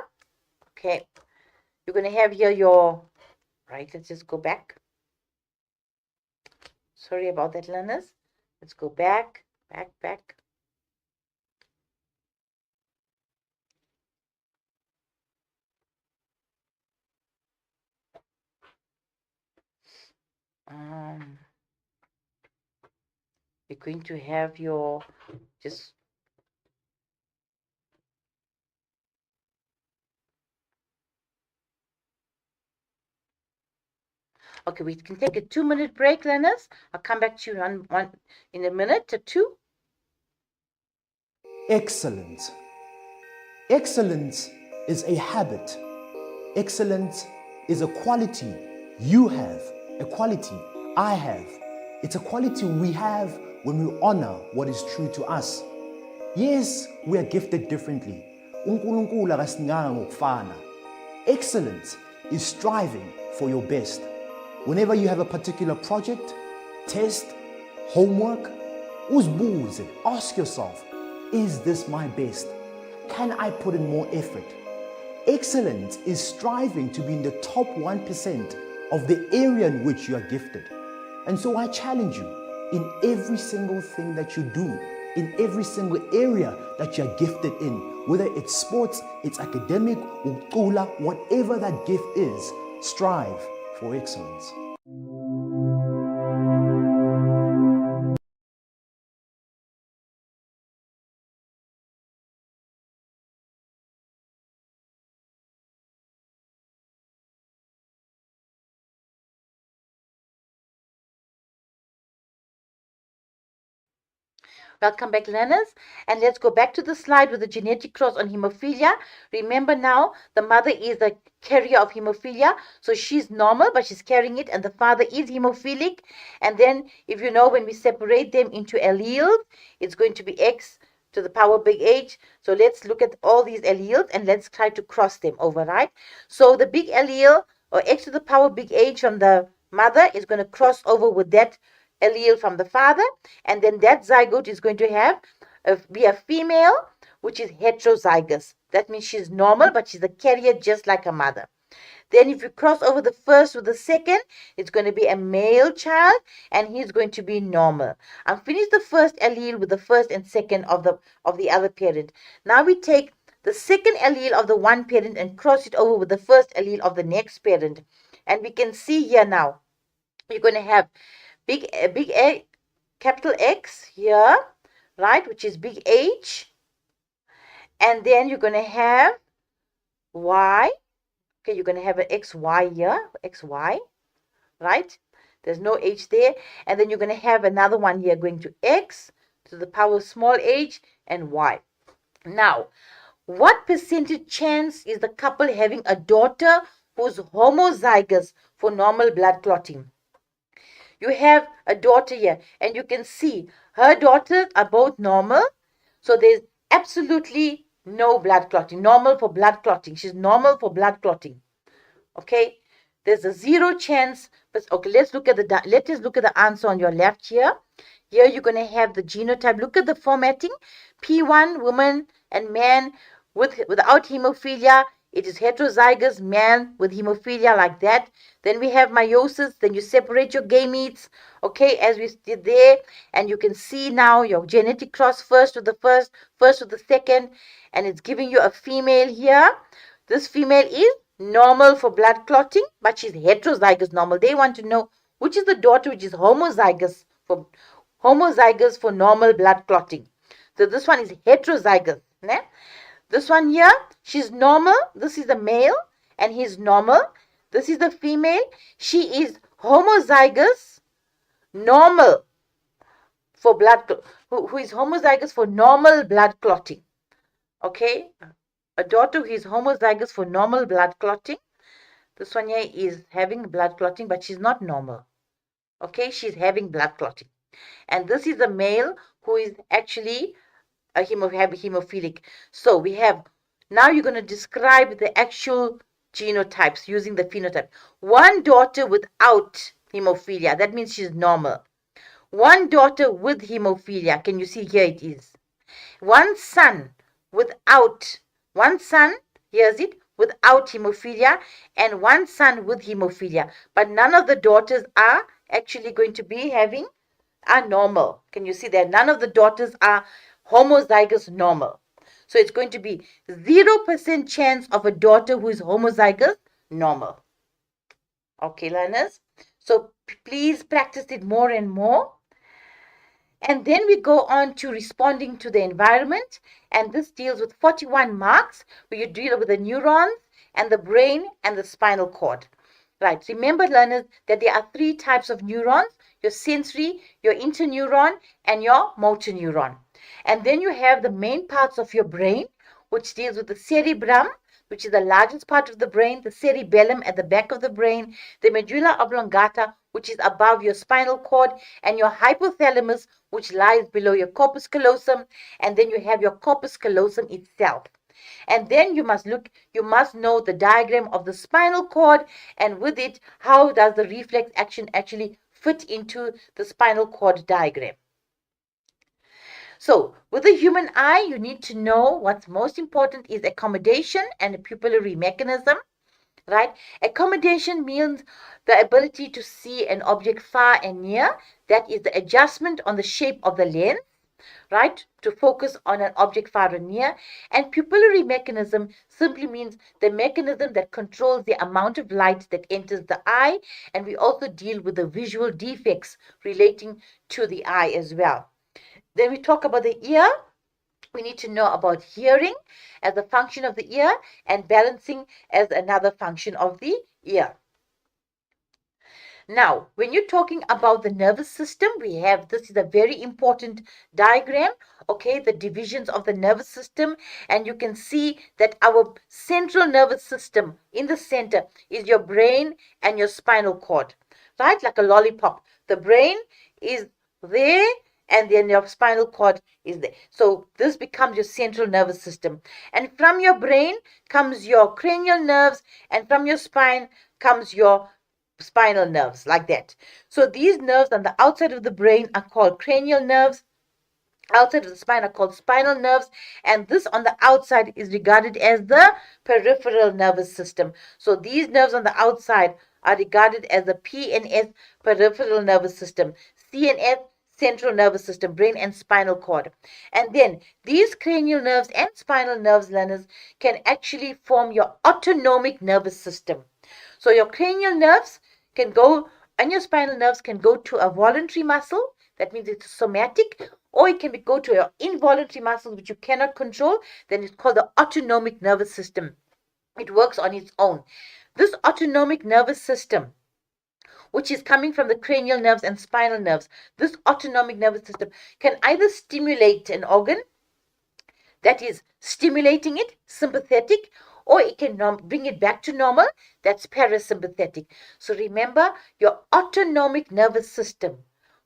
okay, you're going to have here your, right, let's just go back. Sorry about that, learners. Let's go back. You're going to have your, just, okay, we can take a 2-minute break, learners. I'll come back to you in a minute or two. Excellent. Excellence is a habit. Excellence is a quality you have, a quality I have. It's a quality we have when we honor what is true to us. Yes, we are gifted differently. uNkulunkulu akasinanga ngokufana. Excellence is striving for your best. Whenever you have a particular project, test, homework, uzbuze, ask yourself, is this my best? Can I put in more effort? Excellence is striving to be in the top 1% of the area in which you are gifted. And so I challenge you, in every single thing that you do, in every single area that you're gifted in, whether it's sports, it's academic, ucula, whatever that gift is, strive for excellence. Welcome back, learners. And let's go back to the slide with the genetic cross on hemophilia. Remember now, the mother is the carrier of hemophilia. So she's normal, but she's carrying it. And the father is hemophilic. And then, if you know, when we separate them into alleles, it's going to be X to the power big H. So let's look at all these alleles and let's try to cross them over, right? So the big allele, or X to the power big H from the mother, is going to cross over with that allele from the father, and then that zygote is going to be a female, which is heterozygous. That means she's normal, but she's a carrier just like her mother. Then if you cross over the first with the second, it's going to be a male child, and he's going to be normal. I've finished the first allele with the first and second of the other parent. Now we take the second allele of the one parent and cross it over with the first allele of the next parent. And we can see here now, you're going to have big A, capital X here, right, which is big H. And then you're going to have Y. Okay, you're going to have an XY here, XY, right? There's no H there. And then you're going to have another one here going to X to the power small h and Y. Now, what percentage chance is the couple having a daughter who's homozygous for normal blood clotting? You have a daughter here, and you can see her daughters are both normal. So there's absolutely no blood clotting. Normal for blood clotting. She's normal for blood clotting. Okay, there's a 0 chance. But okay, let us look at the answer on your left here. Here you're going to have the genotype. Look at the formatting. P1, woman and man without hemophilia. It is heterozygous, man with hemophilia, like that. Then we have meiosis. Then you separate your gametes, okay, as we did there. And you can see now your genetic cross first with the second. And it's giving you a female here. This female is normal for blood clotting, but she's heterozygous normal. They want to know which is the daughter which is homozygous for normal blood clotting. So this one is heterozygous. Né? This one here, she's normal. This is the male and he's normal. This is the female. She is homozygous, normal for who is homozygous for normal blood clotting. Okay, a daughter who is homozygous for normal blood clotting. This one here is having blood clotting, but she's not normal. Okay, she's having blood clotting. And this is the male who is actually hemophilic. So we have, now you're going to describe the actual genotypes using the phenotype. One daughter without hemophilia, that means she's normal. One daughter with hemophilia, can you see here it is. One son, here's it, without hemophilia, and one son with hemophilia. But none of the daughters are actually going to be are normal. Can you see that? None of the daughters are homozygous normal. So it's going to be 0% chance of a daughter who is homozygous normal. Okay, learners. So please practice it more and more. And then we go on to responding to the environment. And this deals with 41 marks where you deal with the neurons and the brain and the spinal cord. Right. Remember, learners, that there are 3 types of neurons: your sensory, your interneuron, and your motor neuron. And then you have the main parts of your brain, which deals with the cerebrum, which is the largest part of the brain, the cerebellum at the back of the brain, the medulla oblongata, which is above your spinal cord, and your hypothalamus, which lies below your corpus callosum, and then you have your corpus callosum itself. And then you must know the diagram of the spinal cord, and with it, how does the reflex action actually fit into the spinal cord diagram. So with the human eye, you need to know what's most important is accommodation and a pupillary mechanism, right? Accommodation means the ability to see an object far and near. That is the adjustment on the shape of the lens, right, to focus on an object far and near. And pupillary mechanism simply means the mechanism that controls the amount of light that enters the eye. And we also deal with the visual defects relating to the eye as well. Then we talk about the ear. We need to know about hearing as a function of the ear and balancing as another function of the ear. Now, when you're talking about the nervous system, this is a very important diagram, okay, the divisions of the nervous system, and you can see that our central nervous system in the center is your brain and your spinal cord, right, like a lollipop. The brain is there, and then your spinal cord is there. So this becomes your central nervous system. And from your brain comes your cranial nerves, and from your spine comes your spinal nerves, like that. So these nerves on the outside of the brain are called cranial nerves. Outside of the spine are called spinal nerves, and this on the outside is regarded as the peripheral nervous system. So these nerves on the outside are regarded as the PNS, peripheral nervous system, CNS, central nervous system, brain and spinal cord. And then these cranial nerves and spinal nerves, learners, can actually form your autonomic nervous system. So your cranial nerves can go, and your spinal nerves can go to a voluntary muscle, that means it's somatic, or it can go to your involuntary muscles which you cannot control, then it's called the autonomic nervous system. It works on its own. This autonomic nervous system, which is coming from the cranial nerves and spinal nerves, this autonomic nervous system can either stimulate an organ, that is stimulating it, sympathetic, or it can bring it back to normal, that's parasympathetic. So remember, your autonomic nervous system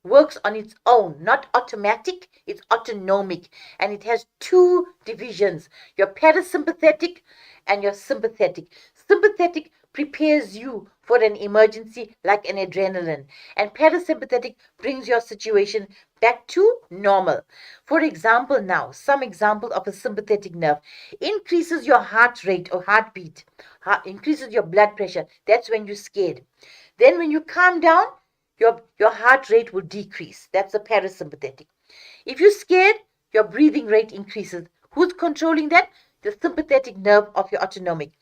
works on its own, not automatic, it's autonomic, and it has two divisions, your parasympathetic and your sympathetic. Sympathetic prepares you for an emergency like an adrenaline, and parasympathetic brings your situation back to normal. For example, now some examples of a sympathetic nerve: increases your heart rate or heartbeat, increases your blood pressure, that's when you're scared. Then when you calm down, your heart rate will decrease, that's the parasympathetic. If you're scared, your breathing rate increases. Who's controlling that? The sympathetic nerve of your autonomic.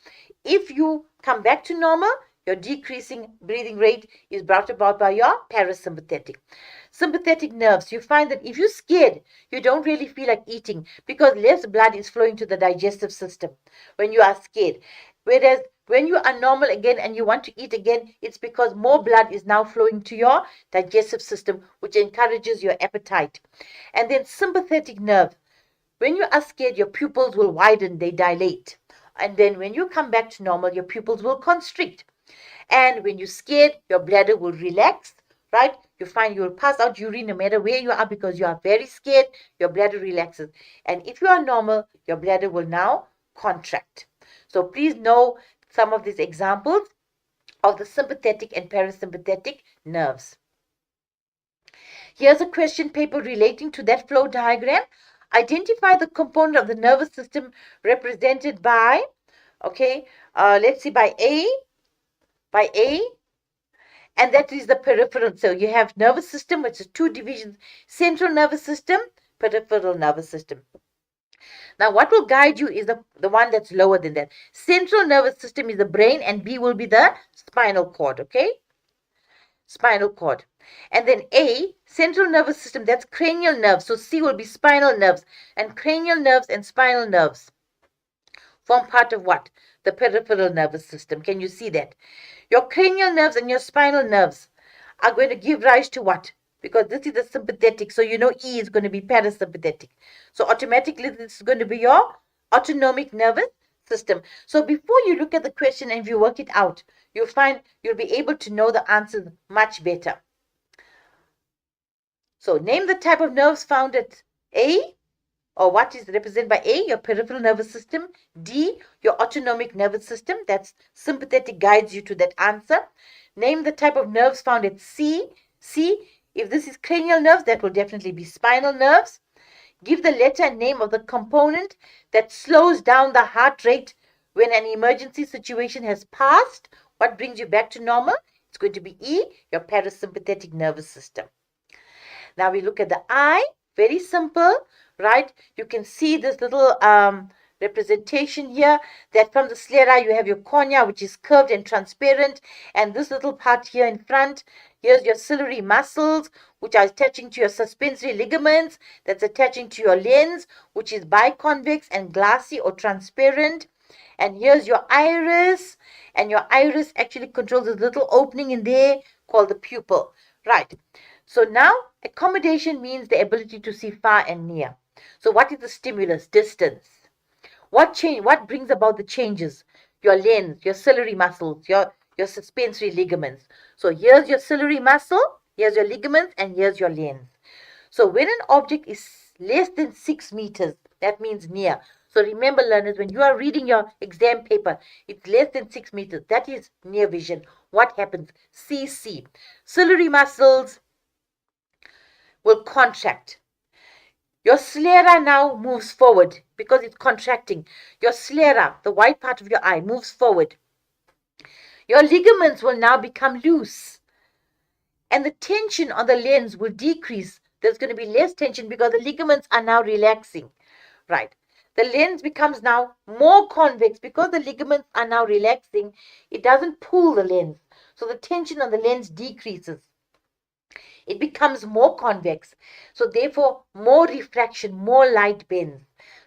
If you come back to normal, your decreasing breathing rate is brought about by your parasympathetic. Sympathetic nerves, you find that if you're scared, you don't really feel like eating because less blood is flowing to the digestive system when you are scared. Whereas when you are normal again and you want to eat again, it's because more blood is now flowing to your digestive system, which encourages your appetite. And then sympathetic nerve, when you are scared, your pupils will widen, they dilate. And then when you come back to normal, your pupils will constrict. And when you're scared, your bladder will relax, right? You find you will pass out urine no matter where you are because you are very scared, your bladder relaxes. And if you are normal, your bladder will now contract. So please know some of these examples of the sympathetic and parasympathetic nerves. Here's a question paper relating to that flow diagram. Identify the component of the nervous system represented by, let's see, by A, and that is the peripheral. So you have nervous system, which is two divisions: central nervous system, peripheral nervous system. Now what will guide you is the one that's lower than that. Central nervous system is the brain, and B will be the spinal cord, okay? Spinal cord. And then A, central nervous system, that's cranial nerves. So C will be spinal nerves. And cranial nerves and spinal nerves form part of what? The peripheral nervous system. Can you see that? Your cranial nerves and your spinal nerves are going to give rise to what? Because this is the sympathetic, so you know E is going to be parasympathetic. So automatically this is going to be your autonomic nervous system. So before you look at the question and if you work it out, you'll find you'll be able to know the answers much better. So name the type of nerves found at A, or what is represented by A, your peripheral nervous system, D, your autonomic nervous system, that's sympathetic, guides you to that answer. Name the type of nerves found at C. If this is cranial nerves, that will definitely be spinal nerves. Give the letter and name of the component that slows down the heart rate when an emergency situation has passed. What brings you back to normal? It's going to be E, your parasympathetic nervous system. Now we look at the eye. Very simple, right? You can see this little representation here, that from the sclera you have your cornea, which is curved and transparent, and this little part here in front, here's your ciliary muscles, which are attaching to your suspensory ligaments, that's attaching to your lens, which is biconvex and glassy or transparent. And here's your iris, and your iris actually controls this little opening in there called the pupil, right? So now accommodation means the ability to see far and near. So what is the stimulus? Distance. What brings about the changes? Your lens, your ciliary muscles, your suspensory ligaments. So here's your ciliary muscle, here's your ligaments, and here's your lens. So when an object is less than 6 meters, that means near. So remember, learners, when you are reading your exam paper, it's less than 6 meters. That is near vision. What happens? CC. Ciliary muscles will contract. Your sclera now moves forward because it's contracting. Your sclera, the white part of your eye, moves forward. Your ligaments will now become loose. And the tension on the lens will decrease. There's going to be less tension because the ligaments are now relaxing. Right. The lens becomes now more convex because the ligaments are now relaxing. It doesn't pull the lens. So the tension on the lens decreases. It becomes more convex. So therefore, more refraction, more light bends.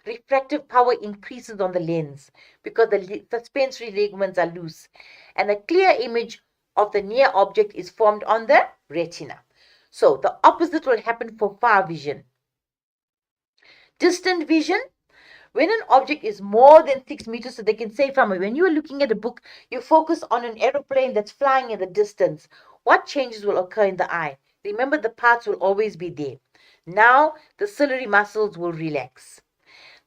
Refractive power increases on the lens because the suspensory ligaments are loose. And a clear image of the near object is formed on the retina. So the opposite will happen for far vision. Distant vision, when an object is more than 6 meters, so they can say from when you are looking at a book, you focus on an aeroplane that's flying in the distance. What changes will occur in the eye? Remember, the parts will always be there. Now, the ciliary muscles will relax.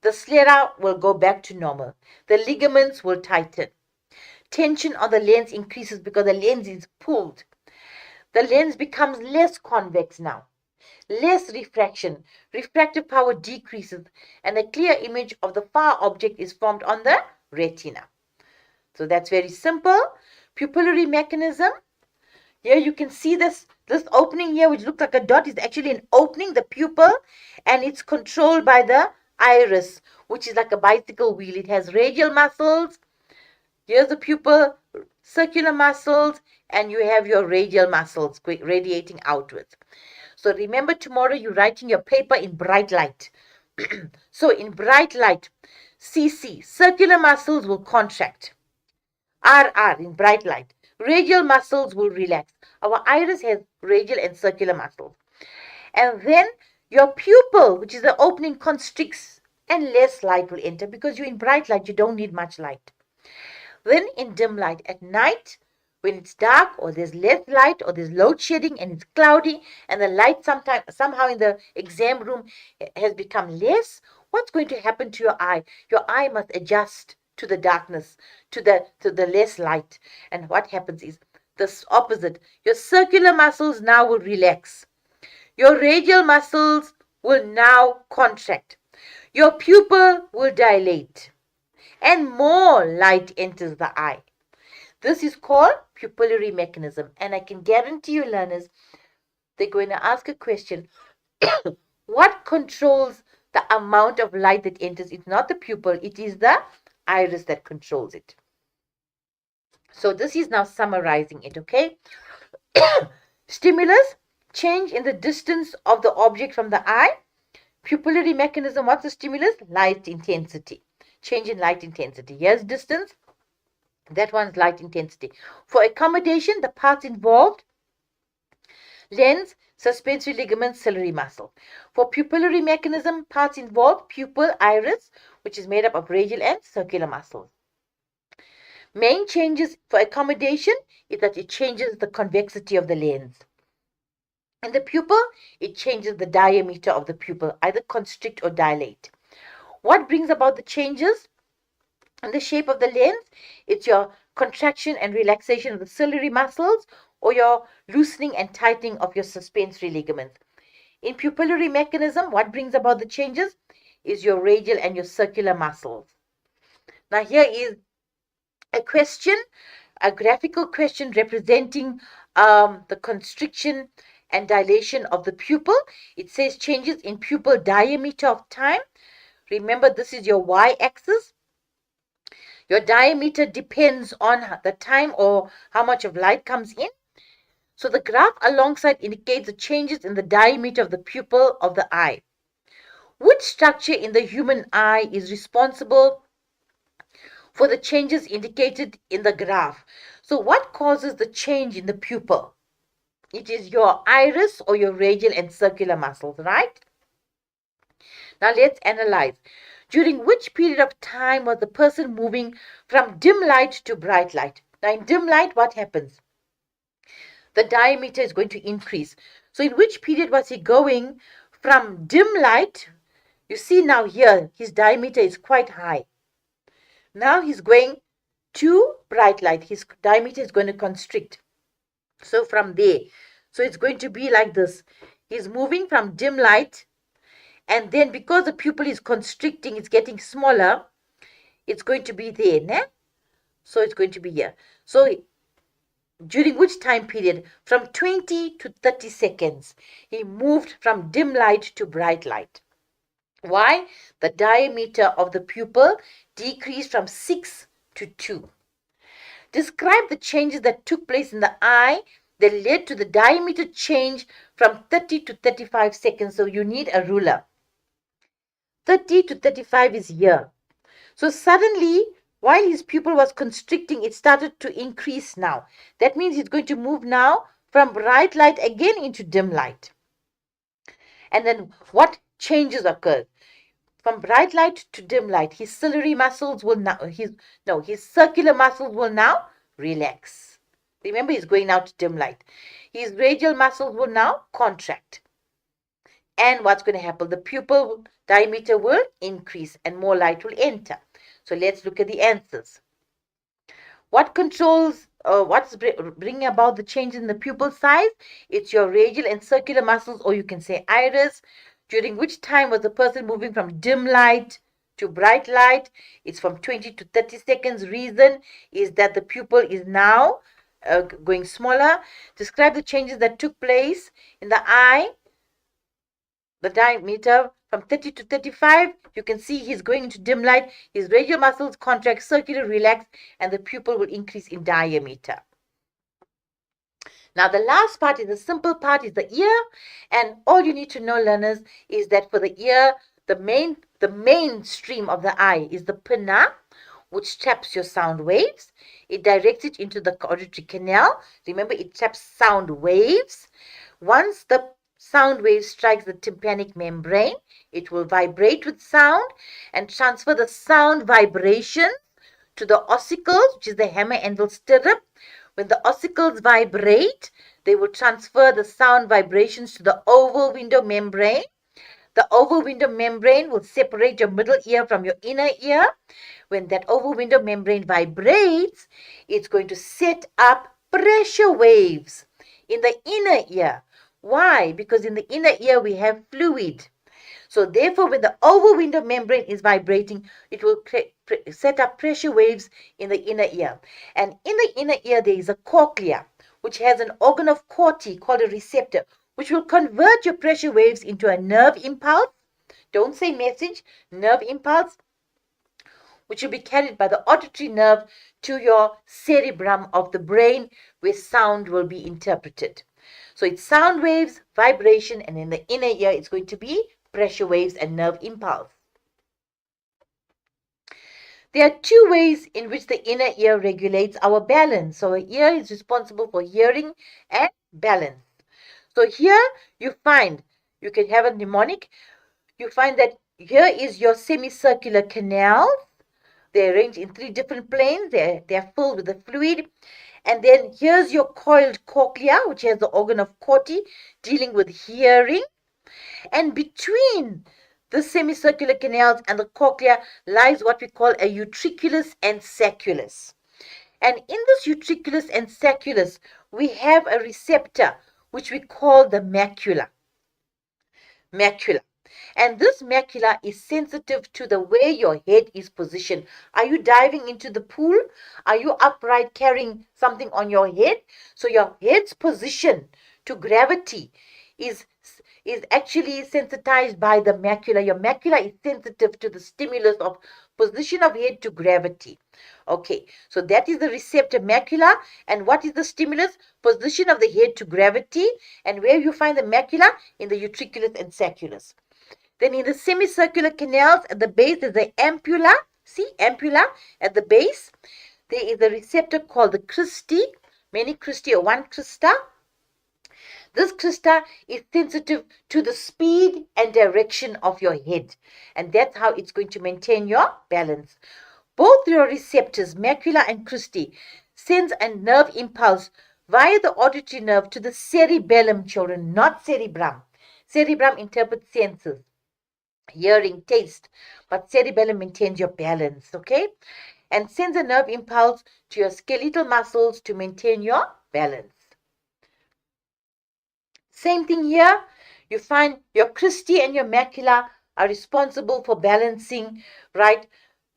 The sclera will go back to normal. The ligaments will tighten. Tension on the lens increases because the lens is pulled. The lens becomes less convex now. Less refraction. Refractive power decreases, and a clear image of the far object is formed on the retina. So that's very simple. Pupillary mechanism. Here you can see this opening here, which looks like a dot, is actually an opening, the pupil, and it's controlled by the iris, which is like a bicycle wheel. It has radial muscles. Here's the pupil, circular muscles, and you have your radial muscles radiating outwards. So remember, tomorrow you're writing your paper in bright light. So in bright light, CC, circular muscles will contract. RR, in bright light, radial muscles will relax. Our iris has radial and circular muscles. And then your pupil, which is the opening, constricts, and less light will enter because you're in bright light, you don't need much light. Then in dim light, at night, when it's dark or there's less light or there's load shedding and it's cloudy and the light somehow in the exam room has become less, what's going to happen to your eye? Your eye must adjust to the darkness, to the less light. And what happens is the opposite. Your circular muscles now will relax. Your radial muscles will now contract. Your pupil will dilate. And more light enters the eye. This is called pupillary mechanism. And I can guarantee you, learners, they're going to ask a question. What controls the amount of light that enters? It's not the pupil. It is the iris that controls it. So this is now summarizing it, okay? Stimulus, change in the distance of the object from the eye. Pupillary mechanism, what's the stimulus? Light intensity. Change in light intensity. Here's distance. That one's light intensity. For accommodation, the parts involved: lens, suspensory ligaments, ciliary muscle. For pupillary mechanism, parts involved: pupil, iris, which is made up of radial and circular muscles. Main changes for accommodation is that it changes the convexity of the lens. In the pupil, it changes the diameter of the pupil, either constrict or dilate. What brings about the changes in the shape of the lens? It's your contraction and relaxation of the ciliary muscles, or your loosening and tightening of your suspensory ligaments. In pupillary mechanism, what brings about the changes is your radial and your circular muscles. Now here is a question, a graphical question representing the constriction and dilation of the pupil. It says changes in pupil diameter of time. Remember, this is your y-axis. Your diameter depends on the time or how much of light comes in. So the graph alongside indicates the changes in the diameter of the pupil of the eye. Which structure in the human eye is responsible for the changes indicated in the graph? So what causes the change in the pupil? It is your iris or your radial and circular muscles, right? Now let's analyze. During which period of time was the person moving from dim light to bright light? Now in dim light, what happens? The diameter is going to increase. So in which period was he going from dim light? You see now here, his diameter is quite high. Now he's going to bright light. His diameter is going to constrict. So from there, so it's going to be like this. He's moving from dim light, and then because the pupil is constricting, it's getting smaller, it's going to be there, né? So it's going to be here. So during which time period? From 20 to 30 seconds, he moved from dim light to bright light. Why? The diameter of the pupil decreased from 6 to 2. Describe the changes that took place in the eye that led to the diameter change from 30 to 35 seconds. So you need a ruler. 30 to 35 is here. So suddenly, while his pupil was constricting, it started to increase now. That means he's going to move now from bright light again into dim light. And then what changes occur? From bright light to dim light, his ciliary muscles will now, his circular muscles will now relax. Remember, he's going now to dim light. His radial muscles will now contract. And what's going to happen? The pupil diameter will increase and more light will enter. So let's look at the answers. What controls, what's bringing about the change in the pupil size? It's your radial and circular muscles, or you can say iris. During which time was the person moving from dim light to bright light? It's from 20 to 30 seconds. Reason is that the pupil is now going smaller. Describe the changes that took place in the eye. The diameter from 30 to 35, you can see he's going into dim light. His radial muscles contract, circular relax, and the pupil will increase in diameter. Now the last part is the simple part, is the ear, and all you need to know, learners, is that for the ear, the main stream of the eye is the pinna, which traps your sound waves. It directs it into the auditory canal. Remember, it traps sound waves. Once the sound wave strikes the tympanic membrane, it will vibrate with sound and transfer the sound vibration to the ossicles, which is the hammer endal stirrup. When the ossicles vibrate, they will transfer the sound vibrations to the oval window membrane. The oval window membrane will separate your middle ear from your inner ear. When that oval window membrane vibrates, it's going to set up pressure waves in the inner ear. Why? Because in the inner ear we have fluid. So therefore, when the oval window membrane is vibrating, it will set up pressure waves in the inner ear. And in the inner ear, there is a cochlea, which has an organ of Corti called a receptor, which will convert your pressure waves into a nerve impulse. Don't say message, nerve impulse, which will be carried by the auditory nerve to your cerebrum of the brain, where sound will be interpreted. So it's sound waves, vibration, and in the inner ear, it's going to be pressure waves and nerve impulse. There are two ways in which the inner ear regulates our balance. So the ear is responsible for hearing and balance. So here you find, you can have a mnemonic. You find that here is your semicircular canal, They're arranged in 3 different planes. They're filled with the fluid. And then here's your coiled cochlea, which has the organ of Corti, dealing with hearing. And between the semicircular canals and the cochlea lies what we call a utriculus and sacculus. And in this utriculus and sacculus, we have a receptor which we call the macula. Macula. And this macula is sensitive to the way your head is positioned. Are you diving into the pool? Are you upright carrying something on your head? So your head's position to gravity is actually sensitized by the macula. Your macula is sensitive to the stimulus of position of head to gravity. Okay, so that is the receptor macula. And what is the stimulus? Position of the head to gravity. And where you find the macula? In the utriculus and sacculus. Then in the semicircular canals at the base is the ampulla. See, ampulla at the base. There is a receptor called the cristae. Many cristae or one crista. This crista is sensitive to the speed and direction of your head. And that's how it's going to maintain your balance. Both your receptors, macula and cristae, sends a nerve impulse via the auditory nerve to the cerebellum, children, not cerebrum. Cerebrum interprets senses, hearing, taste, but cerebellum maintains your balance, okay? And sends a nerve impulse to your skeletal muscles to maintain your balance. Same thing here. You find your cristae and your macula are responsible for balancing, right?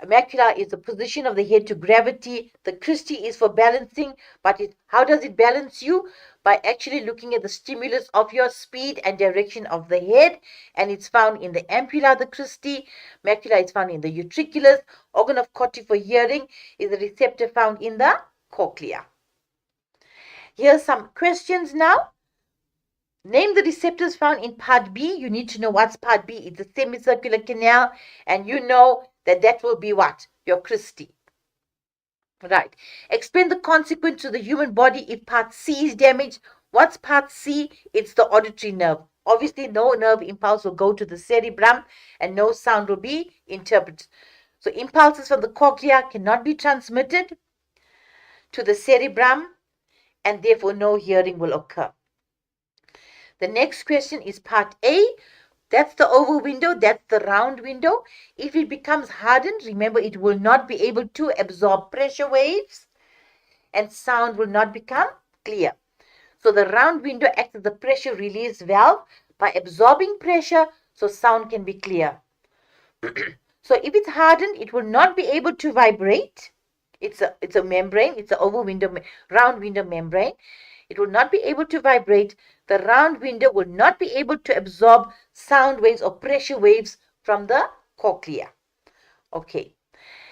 Macula is the position of the head to gravity. The cristae is for balancing, but how does it balance you? By actually looking at the stimulus of your speed and direction of the head, and it's found in the ampulla, the cristae. Macula is found in the utriculus. Organ of Corti for hearing is the receptor found in the cochlea. Here's some questions now. Name the receptors found in part B. You need to know what's part B. It's a semicircular canal, and you know that will be what? Your cristae. Right. Explain the consequence to the human body if part C is damaged. What's part C? It's the auditory nerve. Obviously, no nerve impulse will go to the cerebrum, and no sound will be interpreted. So impulses from the cochlea cannot be transmitted to the cerebrum, and therefore no hearing will occur. The next question is part A. That's the oval window. That's the round window. If it becomes hardened, remember it will not be able to absorb pressure waves and sound will not become clear. So the round window acts as the pressure release valve by absorbing pressure so sound can be clear. So if it's hardened, it will not be able to vibrate. It's a membrane. It's an oval window, round window membrane. It will not be able to vibrate. The round window will not be able to absorb sound waves or pressure waves from the cochlea. Okay.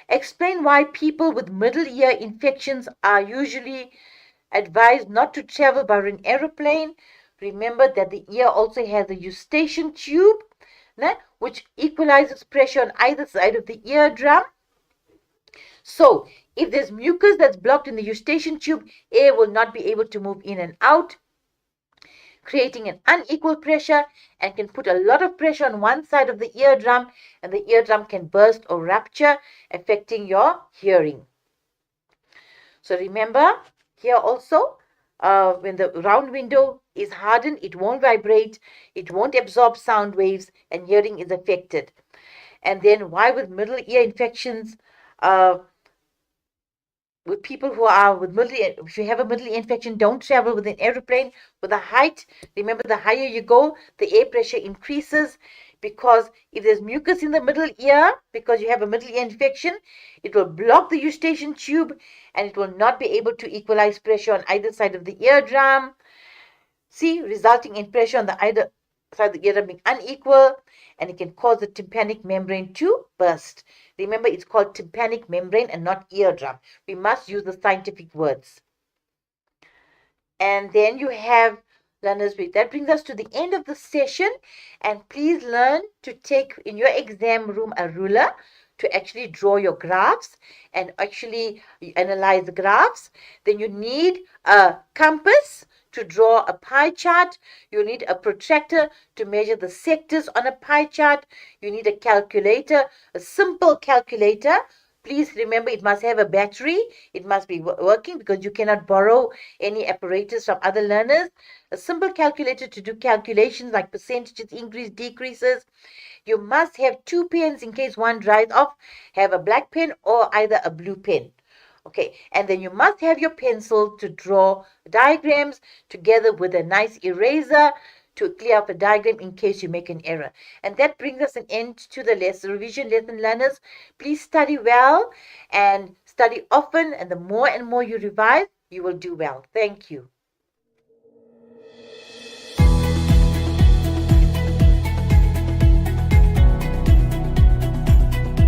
Explain why people with middle ear infections are usually advised not to travel by an aeroplane. Remember that the ear also has a eustachian tube, which equalizes pressure on either side of the eardrum. So, if there's mucus that's blocked in the eustachian tube, air will not be able to move in and out, creating an unequal pressure and can put a lot of pressure on one side of the eardrum, and the eardrum can burst or rupture, affecting your hearing. So remember, here also, when the round window is hardened, it won't vibrate, it won't absorb sound waves, and hearing is affected. And then why with middle ear infections, with people who are with middle ear, if you have a middle ear infection, don't travel with an aeroplane. With the height, remember the higher you go, the air pressure increases, because if there's mucus in the middle ear, because you have a middle ear infection, it will block the eustachian tube and it will not be able to equalize pressure on either side of the eardrum. See, resulting in pressure on the either side of the eardrum being unequal, and it can cause the tympanic membrane to burst. Remember, it's called tympanic membrane and not eardrum. We must use the scientific words. And then you have learners with. That brings us to the end of the session. And please learn to take in your exam room a ruler to actually draw your graphs and actually analyze the graphs. Then you need a compass to draw a pie chart. You need a protractor to measure the sectors on a pie chart. You need a calculator, a simple calculator. Please remember, it must have a battery. It must be working, because you cannot borrow any apparatus from other learners. A simple calculator to do calculations like percentages, increase, decreases. You must have 2 pens in case one dries off. Have a black pen or either a blue pen. Okay, and then you must have your pencil to draw diagrams together with a nice eraser to clear up the diagram in case you make an error. And that brings us an end to the lesson. Revision lesson learners, please study well and study often, and the more and more you revise, you will do well. Thank you.